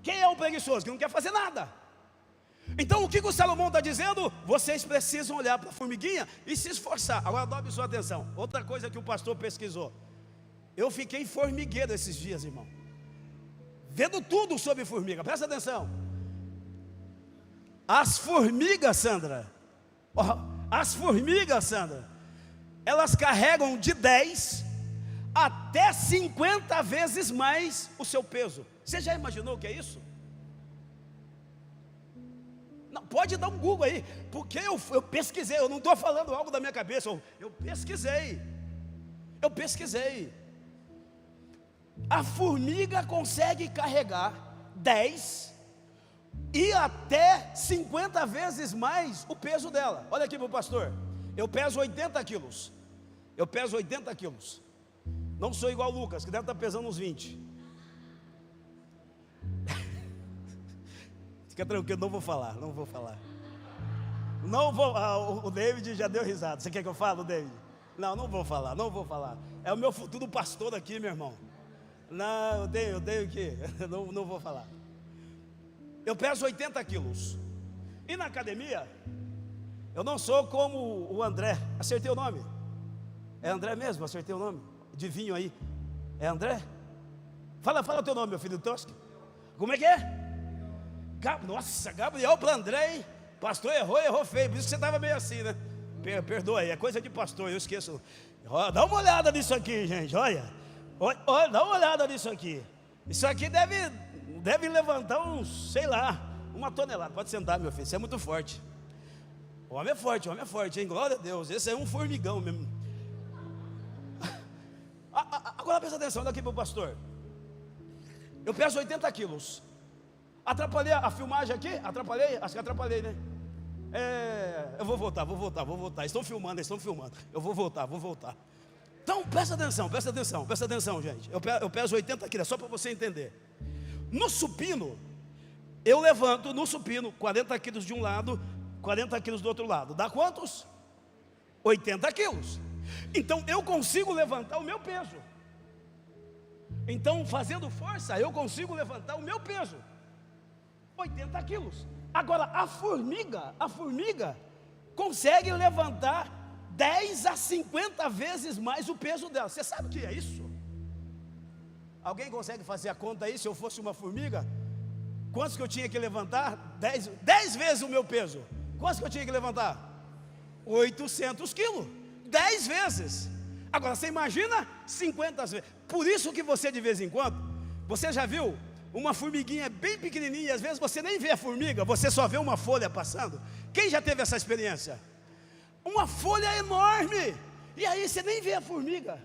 Quem é o preguiçoso? Que não quer fazer nada. Então o que o Salomão está dizendo? Vocês precisam olhar para a formiguinha e se esforçar. Agora dobre sua atenção. Outra coisa que o pastor pesquisou. Eu fiquei formigueiro esses dias, irmão, vendo tudo sobre formiga. Presta atenção. As formigas, Sandra, elas carregam de 10 até 50 vezes mais o seu peso. Você já imaginou o que é isso? Não, pode dar um Google aí, porque eu pesquisei, eu não estou falando algo da minha cabeça, eu pesquisei. A formiga consegue carregar 10 e até 50 vezes mais o peso dela. Olha aqui para o pastor, eu peso 80 quilos. Não sou igual o Lucas, que deve estar pesando uns 20. Fica tranquilo, não vou falar. O David já deu risada. Você quer que eu fale, David? Não vou falar. É o meu futuro pastor aqui, meu irmão. Não, eu tenho que, não vou falar. Eu peso 80 quilos. E na academia, eu não sou como o André. Acertei o nome? É André mesmo? Acertei o nome? De vinho aí. É André? Fala o teu nome, meu filho Tosque. Como é que é? Nossa, Gabriel para André, hein? Pastor errou feio. Por isso que você estava meio assim, né? Perdoa aí, é coisa de pastor, eu esqueço. Dá uma olhada nisso aqui, gente, olha, dá uma olhada nisso aqui. Isso aqui deve levantar uns, sei lá, 1 tonelada. Pode sentar, meu filho, você é muito forte. O homem é forte, hein? Glória a Deus, esse é um formigão mesmo. Agora presta atenção daqui para o pastor. Eu peso 80 quilos. Atrapalhei a filmagem aqui? Atrapalhei? Acho que atrapalhei, né? Eu vou voltar. Estão filmando. Eu vou voltar. Então, presta atenção, gente. Eu peso 80 quilos, só para você entender. No supino, eu levanto 40 quilos de um lado, 40 quilos do outro lado. Dá quantos? 80 quilos. Então, eu consigo levantar o meu peso. Então, fazendo força, eu consigo levantar o meu peso. 80 quilos. Agora, a formiga consegue levantar 10 a 50 vezes mais o peso dela. Você sabe o que é isso? Alguém consegue fazer a conta aí? Se eu fosse uma formiga, quantos que eu tinha que levantar? 10 vezes o meu peso. Quantos que eu tinha que levantar? 800 quilos. 10 vezes. Agora, você imagina 50 vezes. Por isso que você, de vez em quando, você já viu uma formiguinha bem pequenininha, e às vezes você nem vê a formiga, você só vê uma folha passando. Quem já teve essa experiência? Uma folha enorme, e aí você nem vê a formiga.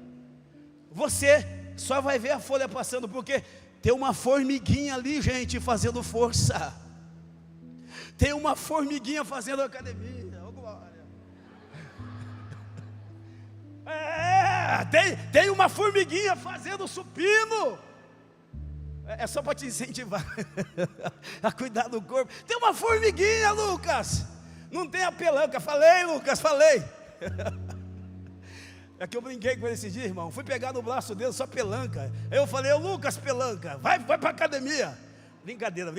Você só vai ver a folha passando, porque tem uma formiguinha ali, gente, fazendo força. Tem uma formiguinha fazendo academia. Oh, glória. Tem uma formiguinha fazendo supino. É só para te incentivar a cuidar do corpo. Tem uma formiguinha, Lucas. Não tem a pelanca. Falei, Lucas, falei. É que eu brinquei com ele esse dia, irmão. Fui pegar no braço dele só pelanca. Aí eu falei, Lucas, pelanca, vai para academia. Brincadeira.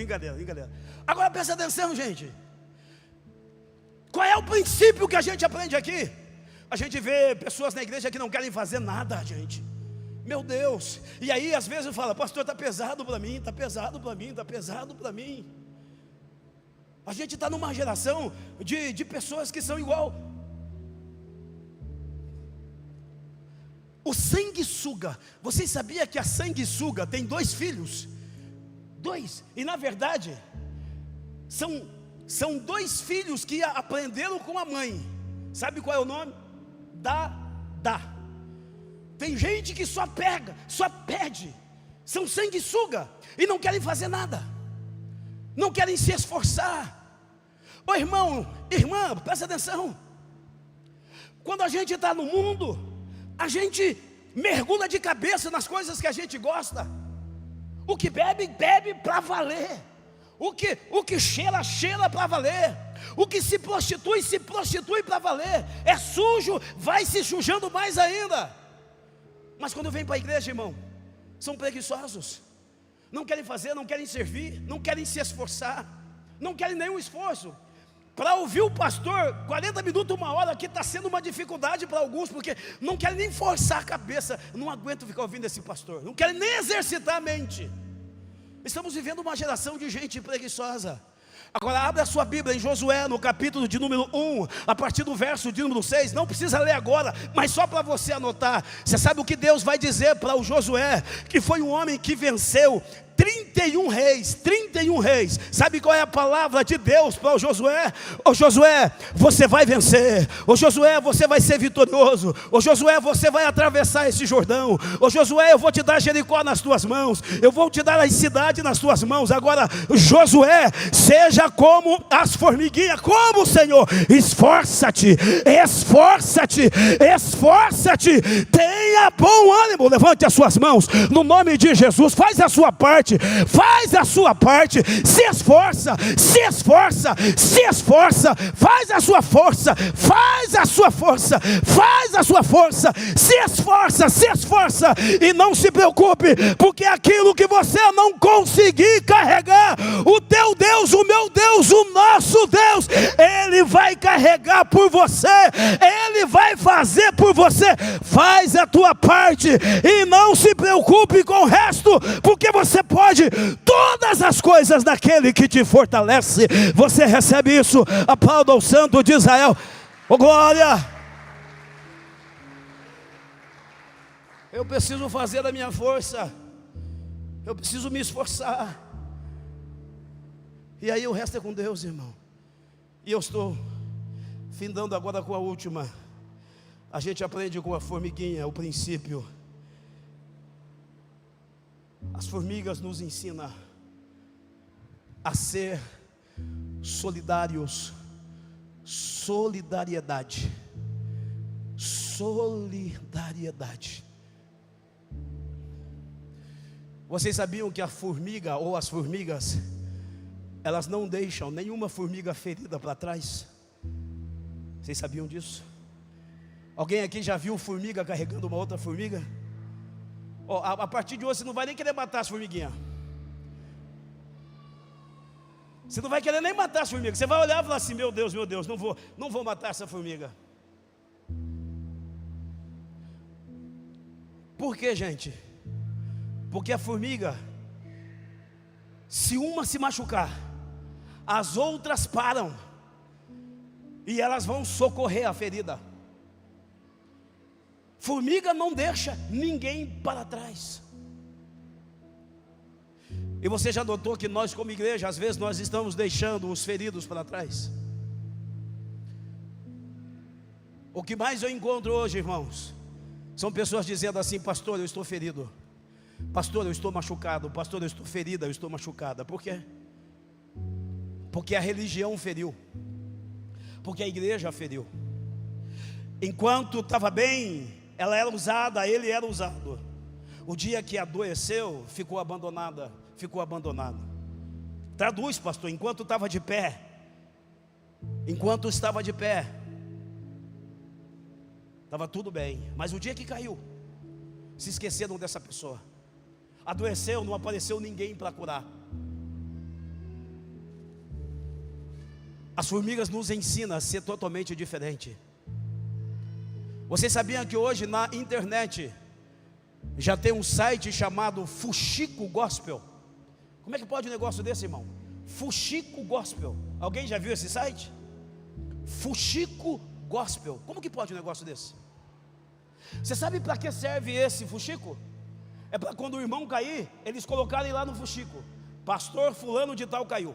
Agora presta atenção, gente. Qual é o princípio que a gente aprende aqui? A gente vê pessoas na igreja que não querem fazer nada, gente. Meu Deus, e aí às vezes eu falo, pastor, está pesado para mim. A gente está numa geração de pessoas que são igual o sanguessuga. Vocês sabiam que a sanguessuga tem 2 filhos? 2, e na verdade são 2 filhos que aprenderam com a mãe. Sabe qual é o nome? Dá. Tem gente que só pede, são sanguessuga e não querem fazer nada, não querem se esforçar. Ô irmão, irmã, presta atenção. Quando a gente está no mundo, a gente mergulha de cabeça nas coisas que a gente gosta. O que bebe para valer. O que cheira para valer. O que se prostitui para valer. É sujo, vai se sujando mais ainda. Mas quando vem para a igreja, irmão, são preguiçosos. Não querem fazer, não querem servir, não querem se esforçar, não querem nenhum esforço. Para ouvir o pastor, 40 minutos, 1 hora aqui está sendo uma dificuldade para alguns, porque não querem nem forçar a cabeça. Não aguento ficar ouvindo esse pastor, não querem nem exercitar a mente. Estamos vivendo uma geração de gente preguiçosa. Agora abra a sua Bíblia em Josué, no capítulo de número 1, a partir do verso de número 6, não precisa ler agora, mas só para você anotar. Você sabe o que Deus vai dizer para o Josué, que foi um homem que venceu 31 reis, sabe qual é a palavra de Deus para o Josué? Ô Josué, você vai vencer. Ô Josué, você vai ser vitorioso. Ô Josué, você vai atravessar esse Jordão. Ô Josué, eu vou te dar Jericó nas tuas mãos, eu vou te dar a cidade nas tuas mãos. Agora, Josué, seja como as formiguinhas. Como, Senhor? Esforça-te, tenha bom ânimo, levante as suas mãos, no nome de Jesus, faz a sua parte, se esforça, faz a sua força, se esforça, e não se preocupe, porque aquilo que você não conseguir carregar, o teu o meu Deus, o nosso Deus, Ele vai carregar por você, Ele vai fazer por você. Faz a tua parte e não se preocupe com o resto, porque você pode todas as coisas daquele que te fortalece. Você recebe isso? Aplauda ao Santo de Israel. Oh, glória! Eu preciso fazer da minha força, eu preciso me esforçar, e aí o resto é com Deus, irmão. E eu estou findando agora com a última. A gente aprende com a formiguinha o princípio. As formigas nos ensinam a ser solidários. Solidariedade. Vocês sabiam que a formiga ou as formigas, elas não deixam nenhuma formiga ferida para trás? Vocês sabiam disso? Alguém aqui já viu formiga carregando uma outra formiga? A partir de hoje você não vai nem querer matar as formiguinhas. Você não vai querer nem matar as formigas. Você vai olhar e falar assim: meu Deus, não vou matar essa formiga. Por quê, gente? Porque a formiga, se uma se machucar, as outras param e elas vão socorrer a ferida. Formiga não deixa ninguém para trás. E você já notou que nós como igreja, às vezes nós estamos deixando os feridos para trás? O que mais eu encontro hoje, irmãos, são pessoas dizendo assim: pastor, eu estou ferido. Pastor, eu estou machucado. Pastor, eu estou ferida, eu estou machucada. Por quê? Porque a religião feriu, porque a igreja feriu. Enquanto estava bem, ela era usada, ele era usado. O dia que adoeceu, ficou abandonada. Traduz, pastor: enquanto estava de pé, estava tudo bem. Mas o dia que caiu, se esqueceram dessa pessoa. Adoeceu, não apareceu ninguém para curar. As formigas nos ensinam a ser totalmente diferente. Vocês sabiam que hoje na internet já tem um site chamado Fuxico Gospel? Como é que pode um negócio desse, irmão? Fuxico Gospel. Alguém já viu esse site? Fuxico Gospel. Como que pode um negócio desse? Você sabe para que serve esse fuxico? É para quando o irmão cair, eles colocarem lá no fuxico: pastor fulano de tal caiu,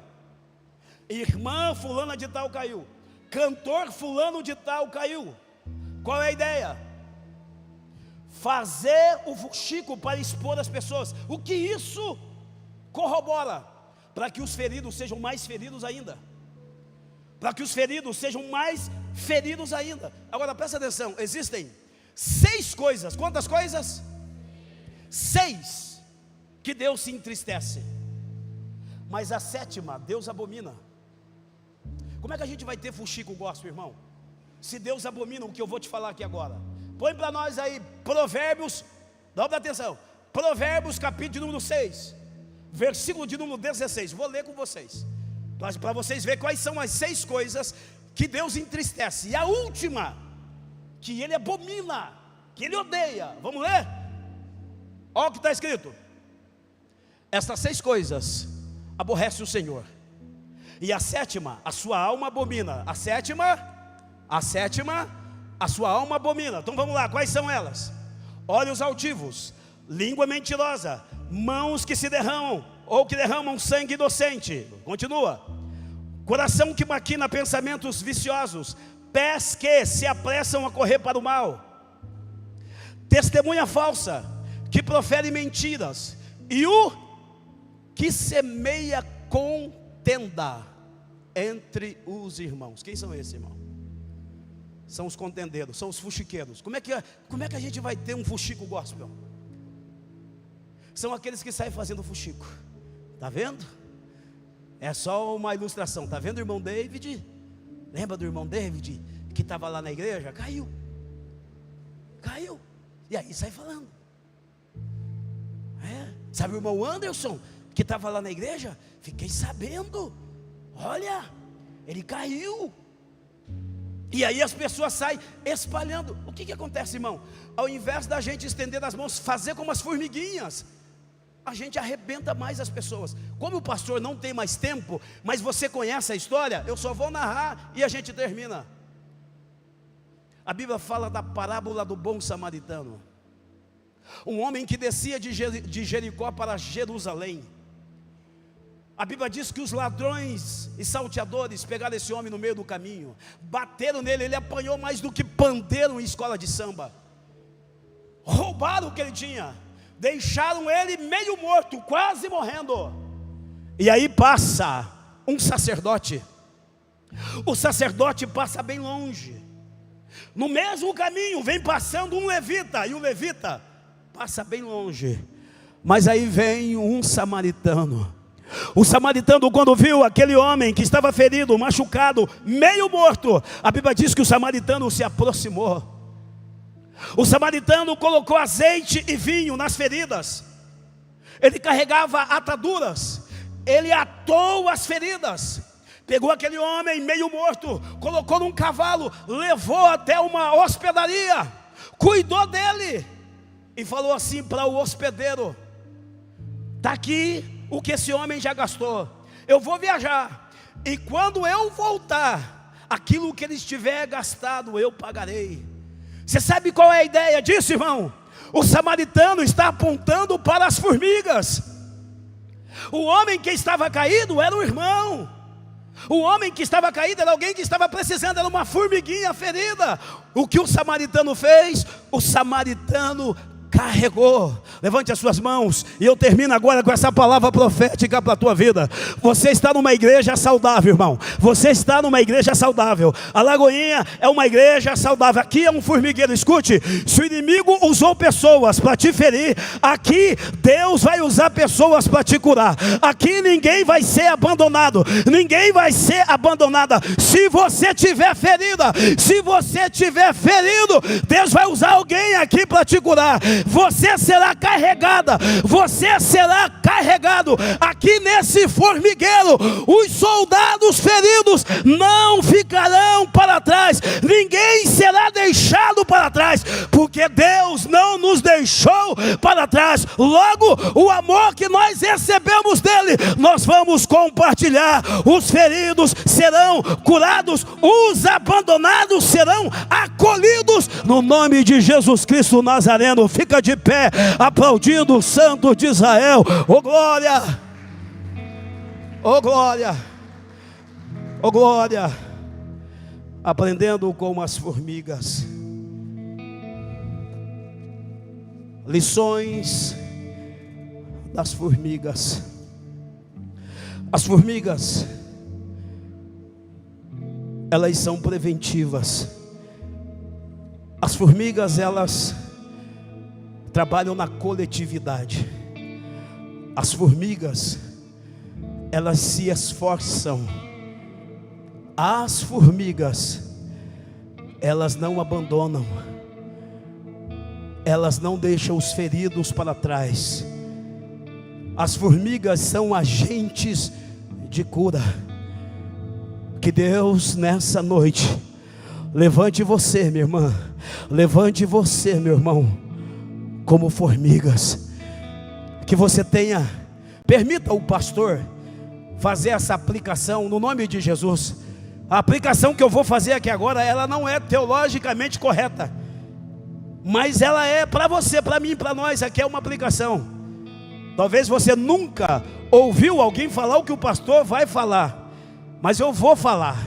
irmã fulana de tal caiu, cantor fulano de tal caiu. Qual é a ideia? Fazer o fuxico para expor as pessoas. O que isso corrobora? Para que os feridos sejam mais feridos ainda. Agora presta atenção, existem 6 coisas. Quantas coisas? 6 que Deus se entristece, mas a 7ª Deus abomina. Como é que a gente vai ter fuxico gospel, irmão, se Deus abomina o que eu vou te falar aqui agora? Põe para nós aí Provérbios, dá uma atenção, Provérbios capítulo de número 6, versículo de número 16. Vou ler com vocês, para vocês verem quais são as 6 coisas que Deus entristece. E a última, que Ele abomina, que Ele odeia. Vamos ler? Olha o que está escrito: estas 6 coisas aborrece o Senhor, e a 7ª a sua alma abomina. A sétima a sua alma abomina. Então vamos lá, quais são elas? Olhos altivos, língua mentirosa, mãos que se derramam, ou que derramam sangue inocente. Continua: coração que maquina pensamentos viciosos, pés que se apressam a correr para o mal, testemunha falsa, que profere mentiras, e o que semeia contenda entre os irmãos. Quem são esses, irmão? São os contendeiros, são os fuxiqueiros. Como é que a gente vai ter um fuxico gospel? São aqueles que saem fazendo fuxico. Está vendo? É só uma ilustração. Está vendo o irmão David? Lembra do irmão David que estava lá na igreja? Caiu. E aí sai falando. Sabe o irmão Anderson? que estava lá na igreja? Fiquei sabendo. Olha, ele caiu. E aí as pessoas saem espalhando. O que acontece, irmão? Ao invés da gente estender as mãos, fazer como as formiguinhas, a gente arrebenta mais as pessoas. Como o pastor não tem mais tempo, mas você conhece a história, eu só vou narrar e a gente termina. A Bíblia fala da parábola do bom samaritano. Um homem que descia de Jericó para Jerusalém. A Bíblia diz que os ladrões e salteadores pegaram esse homem no meio do caminho, bateram nele, ele apanhou mais do que pandeiro em escola de samba. Roubaram o que ele tinha, deixaram ele meio morto, quase morrendo. E aí passa um sacerdote. O sacerdote passa bem longe. No mesmo caminho vem passando um levita, e o levita passa bem longe. Mas aí vem um samaritano. O samaritano, quando viu aquele homem que estava ferido, machucado, meio morto, a Bíblia diz que o samaritano se aproximou. O samaritano colocou azeite e vinho nas feridas. Ele carregava ataduras. Ele atou as feridas. Pegou aquele homem meio morto, colocou num cavalo, levou até uma hospedaria, cuidou dele e falou assim para o hospedeiro: está aqui o que esse homem já gastou, eu vou viajar, e quando eu voltar, aquilo que ele estiver gastado eu pagarei. Você sabe qual é a ideia disso, irmão? O samaritano está apontando para as formigas. O homem que estava caído era um irmão. O homem que estava caído era alguém que estava precisando, era uma formiguinha ferida. O que o samaritano fez? O samaritano carregou. Levante as suas mãos e eu termino agora com essa palavra profética para a tua vida. Você está numa igreja saudável, irmão. Você está numa igreja saudável. A Lagoinha é uma igreja saudável. Aqui é um formigueiro. Escute, se o inimigo usou pessoas para te ferir, aqui Deus vai usar pessoas para te curar. Aqui ninguém vai ser abandonado. Ninguém vai ser abandonada. Se você tiver ferida, se você tiver ferido, Deus vai usar alguém aqui para te curar. Você será carregada, você será carregado. Aqui nesse formigueiro, os soldados feridos não ficarão para trás. Ninguém será deixado para trás, porque Deus não nos deixou para trás. Logo, o amor que nós recebemos dele, nós vamos compartilhar. Os feridos serão curados, os abandonados serão acolhidos no nome de Jesus Cristo Nazareno. Fica de pé, aplaudindo o Santo de Israel. Oh glória, oh glória, oh glória. Aprendendo como as formigas. Lições das formigas. As formigas, elas são preventivas. As formigas, elas trabalham na coletividade. As formigas, elas se esforçam. As formigas, elas não abandonam. Elas não deixam os feridos para trás. As formigas são agentes de cura. Que Deus nessa noite levante você, minha irmã, levante você, meu irmão, como formigas. Que você tenha, permita o pastor fazer essa aplicação no nome de Jesus. A aplicação que eu vou fazer aqui agora, ela não é teologicamente correta, mas ela é para você, para mim, para nós. Aqui é uma aplicação. Talvez você nunca ouviu alguém falar o que o pastor vai falar, mas eu vou falar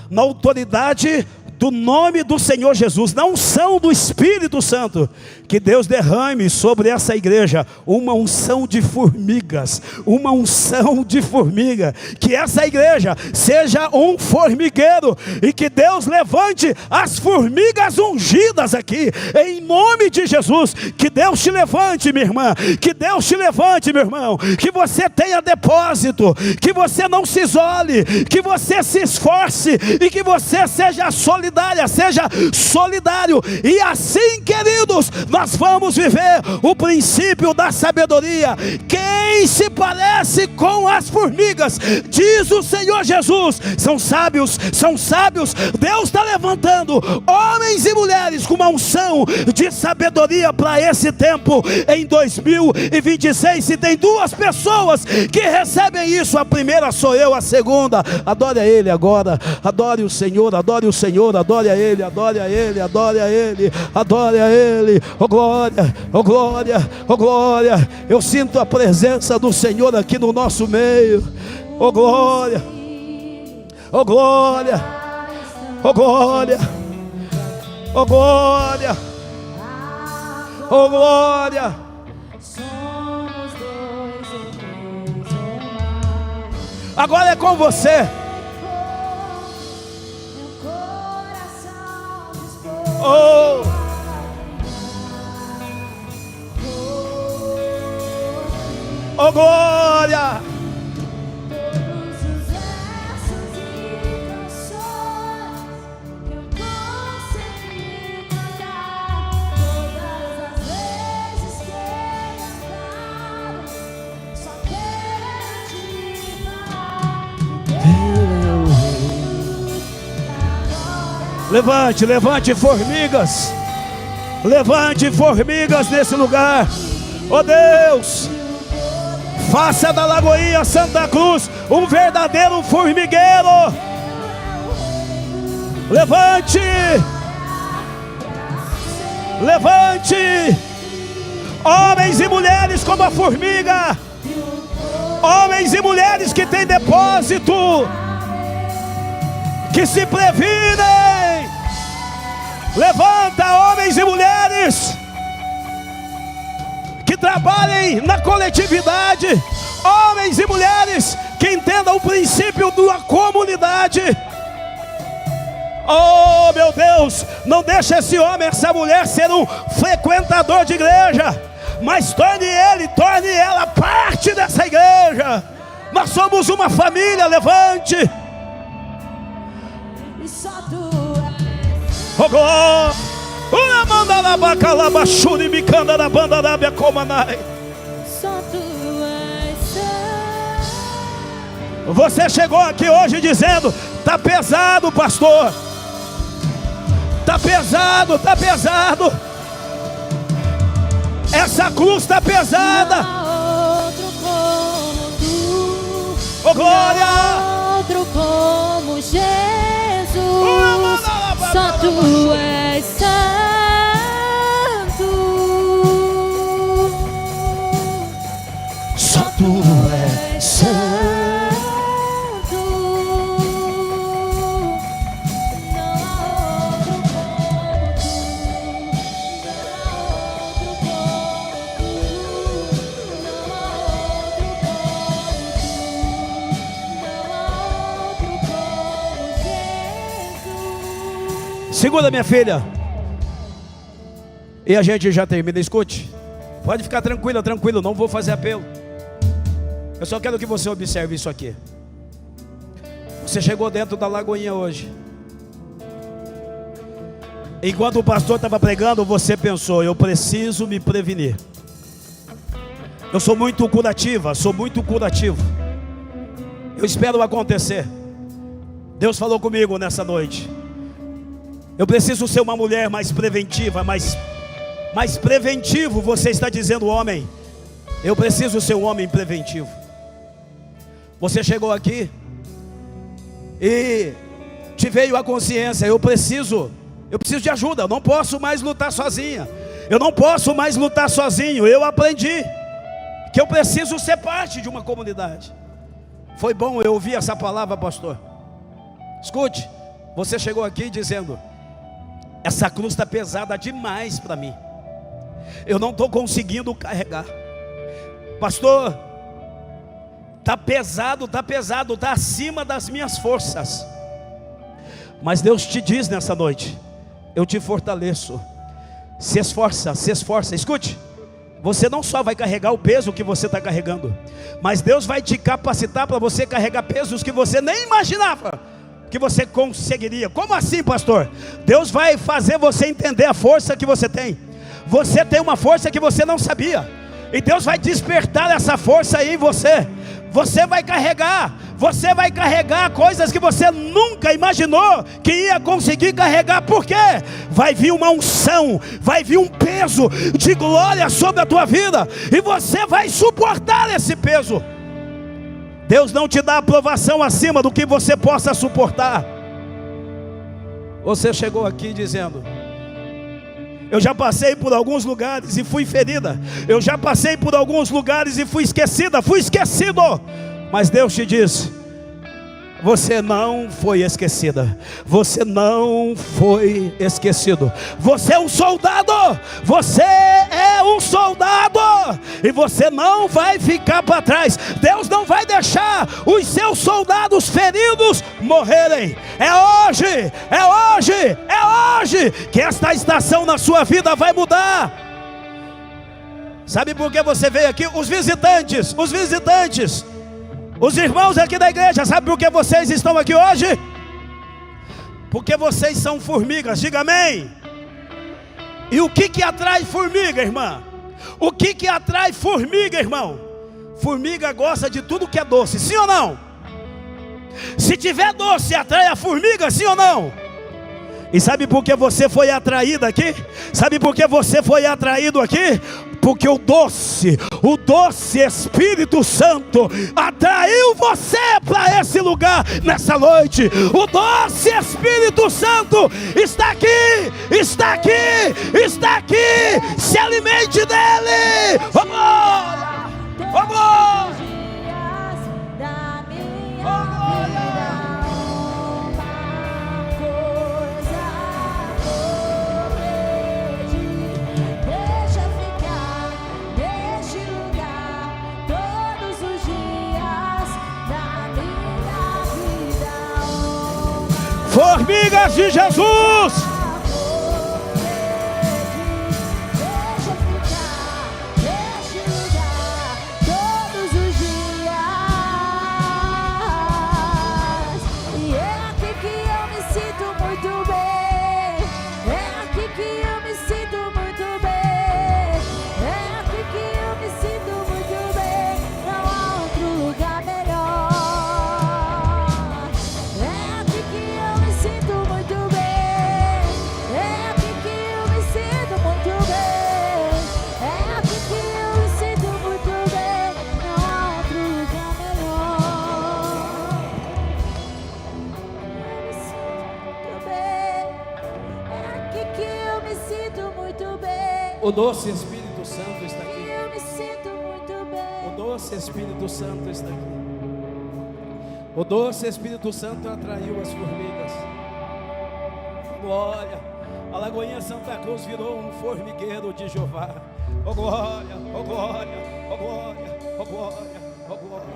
na autoridade do nome do Senhor Jesus, na unção do Espírito Santo. Que Deus derrame sobre essa igreja uma unção de formigas, uma unção de formiga. Que essa igreja seja um formigueiro e que Deus levante as formigas ungidas aqui, em nome de Jesus. Que Deus te levante, minha irmã, que Deus te levante, meu irmão, que você tenha depósito, que você não se isole, que você se esforce e que você seja solidário solidária, seja solidário. E assim, queridos, nós vamos viver o princípio da sabedoria. Quem se parece com as formigas, diz o Senhor Jesus, são sábios, são sábios. Deus está levantando homens e mulheres com uma unção de sabedoria para esse tempo. Em 2026, se tem duas pessoas que recebem isso, a primeira sou eu, a segunda, adore a Ele agora, adore o Senhor, adore o Senhor, adore a Ele, adore a Ele, adore a Ele, adore a Ele. Oh glória, oh glória, oh glória. Eu sinto a presença do Senhor aqui no nosso meio. Oh glória, oh glória, oh glória, oh glória, oh glória. Agora é com você. Oh, oh glória. Todos os versos e canções que eu consegui cantar, todas as vezes que eu cantar, só quero te falar. Levante, levante formigas. Levante formigas nesse lugar. Oh Deus, faça da Lagoinha Santa Cruz um verdadeiro formigueiro. Levante, levante homens e mulheres como a formiga, homens e mulheres que têm depósito, que se previnem. Levanta homens e mulheres que trabalhem na coletividade, homens e mulheres que entendam o princípio da comunidade. Oh meu Deus, não deixe esse homem, essa mulher ser um frequentador de igreja, mas torne ela parte dessa igreja. Nós somos uma família. Levante. E só tu Oh glória. Uma manda na bacalaba churi bicanda na banda da minha comanai. Só tu és. Você chegou aqui hoje dizendo: tá pesado, pastor. Tá pesado, tá pesado. Essa cruz tá pesada. Outro como tu. Oh glória. Outro como Jesus. Só tu és santo. Só tu és santo. Segura, minha filha. E a gente já termina. Escute, pode ficar tranquila, tranquilo. Não vou fazer apelo. Eu só quero que você observe isso aqui. Você chegou dentro da Lagoinha hoje. Enquanto o pastor estava pregando, você pensou: eu preciso me prevenir. Eu sou muito curativa, sou muito curativo. Eu espero acontecer. Deus falou comigo nessa noite. Eu preciso ser uma mulher mais preventiva, mais preventivo. Você está dizendo, homem. Eu preciso ser um homem preventivo. Você chegou aqui e te veio a consciência: eu preciso de ajuda. Eu não posso mais lutar sozinha. Eu não posso mais lutar sozinho. Eu aprendi que eu preciso ser parte de uma comunidade. Foi bom eu ouvir essa palavra, pastor. Escute, você chegou aqui dizendo: essa cruz está pesada demais para mim. Eu não estou conseguindo carregar. Pastor, está pesado, está acima das minhas forças. Mas Deus te diz nessa noite: eu te fortaleço. Se esforça, se esforça. Escute, você não só vai carregar o peso que você está carregando, mas Deus vai te capacitar para você carregar pesos que você nem imaginava que você conseguiria. Como assim, pastor? Deus vai fazer você entender a força que você tem. Você tem uma força que você não sabia, e Deus vai despertar essa força aí em você. Você vai carregar coisas que você nunca imaginou que ia conseguir carregar. Por quê? Vai vir uma unção, vai vir um peso de glória sobre a tua vida, e você vai suportar esse peso. Deus não te dá aprovação acima do que você possa suportar. Você chegou aqui dizendo: eu já passei por alguns lugares e fui ferida. Eu já passei por alguns lugares e fui esquecida, fui esquecido. Mas Deus te diz: você não foi esquecida, você não foi esquecido. Você é um soldado, você é um soldado, e você não vai ficar para trás. Deus não vai deixar os seus soldados feridos morrerem. É hoje, é hoje, é hoje que esta estação na sua vida vai mudar. Sabe por que você veio aqui? Os visitantes, os irmãos aqui da igreja, sabe por que vocês estão aqui hoje? Porque vocês são formigas, diga amém. E o que atrai formiga, irmã? O que atrai formiga, irmão? Formiga gosta de tudo que é doce, sim ou não? Se tiver doce, atrai a formiga, sim ou não? E sabe por que você foi atraído aqui? Sabe por que você foi atraído aqui? Porque o doce Espírito Santo atraiu você para esse lugar nessa noite. O doce Espírito Santo está aqui, está aqui, está aqui. Se alimente dele. Oh glória, oh glória. Formigas de Jesus. Deixa ficar neste lugar todos os dias. E é aqui que eu me sinto muito bem. É aqui que eu me sinto muito bem. É aqui que eu me sinto muito bem. Não há outro lugar melhor. É aqui que eu me sinto muito bem. É aqui que eu me sinto muito bem. É aqui que eu me sinto muito bem. Não há outro lugar melhor. Eu me sinto muito bem. É aqui que eu me sinto muito bem. O doce Espírito Santo está aqui. Eu me sinto muito bem. O doce Espírito Santo está aqui. O doce Espírito Santo atraiu as formigas. Glória. A Lagoinha Santa Cruz virou um formigueiro de Jeová. Oh glória, oh glória, oh glória, oh glória, oh glória.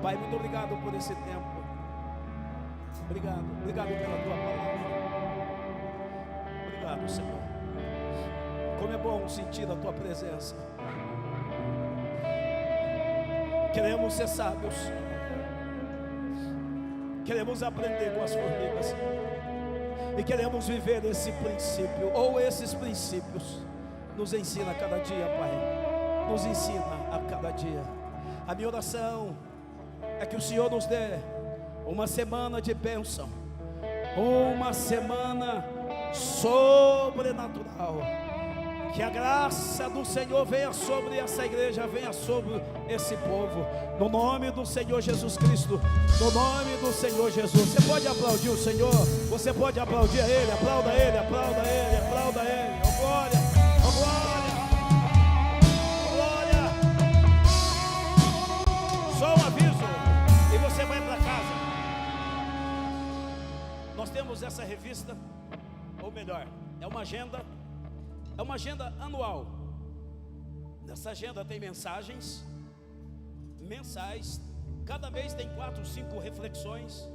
Pai, muito obrigado por esse tempo. Obrigado pela tua palavra. Obrigado, Senhor. Como é bom sentir a tua presença. Queremos ser sábios. Queremos aprender com as formigas. E queremos viver esse princípio, ou esses princípios. Nos ensina a cada dia, Pai. Nos ensina a cada dia. A minha oração é que o Senhor nos dê uma semana de bênção, uma semana sobrenatural. Que a graça do Senhor venha sobre essa igreja, venha sobre esse povo, no nome do Senhor Jesus Cristo, no nome do Senhor Jesus. Você pode aplaudir o Senhor, você pode aplaudir a Ele, aplauda Ele, aplauda Ele, aplauda Ele. Oh glória, oh glória, oh glória. Só um aviso e você vai para casa. Nós temos essa revista, ou melhor, é uma agenda anual. Nessa agenda tem mensagens mensais. Cada mês tem 4 ou 5 reflexões.